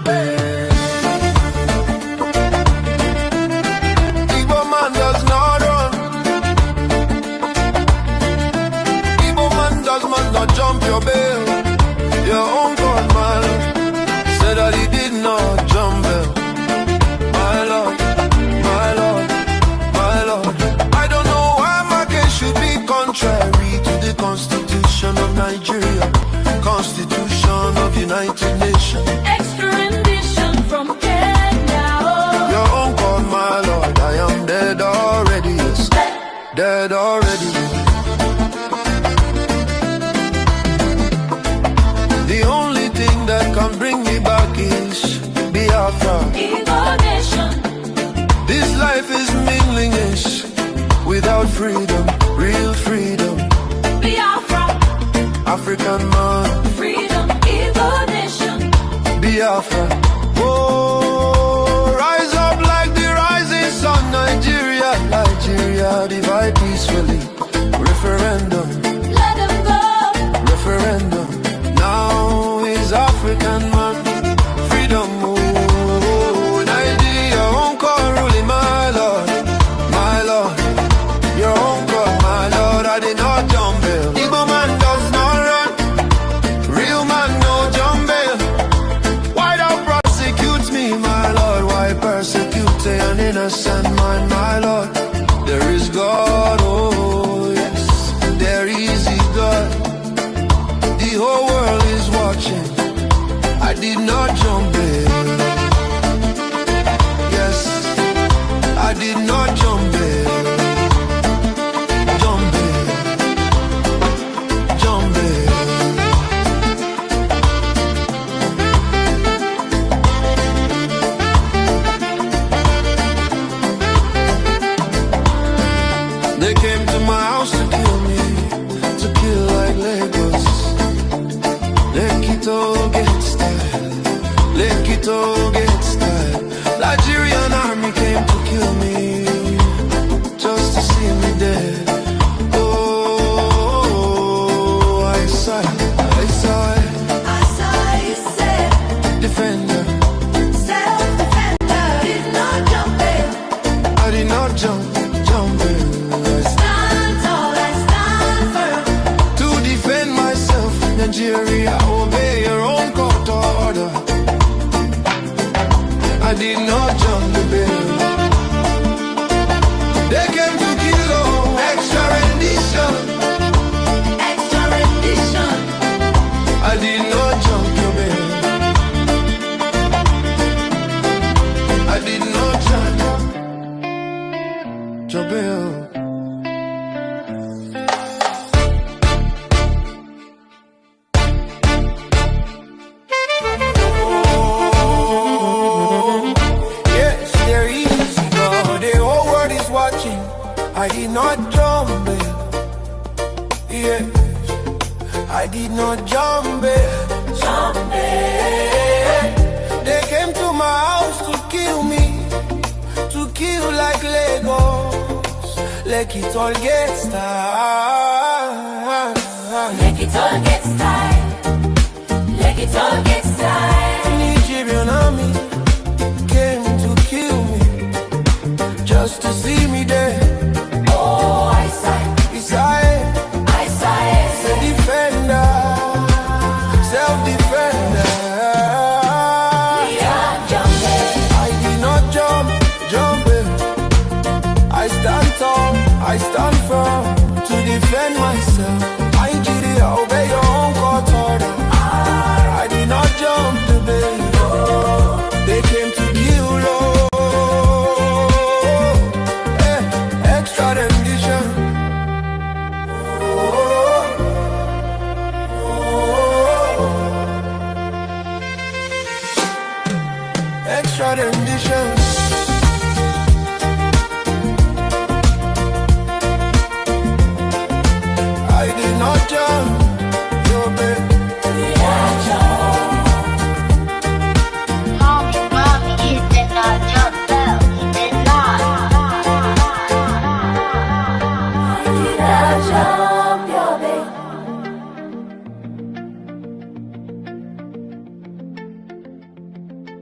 bail. Igbo man does not run. Must not jump your bail. Your own God, my Lord, said that he did not jump bail. My Lord, my Lord, my Lord. I don't know why my case should be contrary to the Constitution of Nigeria, Constitution of United Nations. Extra rendition from Kenya. Your own God, my Lord, I am dead already, yes, dead already. The only thing that can bring me back is Biafra. This life is meaningless without freedom, real freedom. Biafra. African man. Freedom, Igbo nation. Biafra. Oh, rise up like the rising sun. Nigeria, Nigeria, divide peacefully. Referendum. Let them go. Referendum. Now is African man, freedom, oh, Nigeria, own call ruling, my Lord, your own call, my Lord, I did not jump bail. Igbo man does not run, real man no jump bail. Why thou prosecute me, my Lord, why persecute an innocent man, my Lord? There is God, oh yes, there is God. The whole world is watching. I did not jump in. Yes, I did not jump in. Jump in. Jump in. They came to my house to kill me, to kill like Legos. Let it all get started. Let it all get started. Nigerian army came to kill me, just to see me dead. Oh, Nigeria, obey your own court order. I did not jump the bail. They came to kill, oh, extra rendition. Extra rendition. I did not jump your bail. I did not jump your bail. I did not jump it. Yes, I did not jump it. Jump it. They came to my house to kill me, to kill like Legos. Like it all gets tired. Like it all gets tired. Like it all gets tired. Nigerian army came to kill me, just to see me there.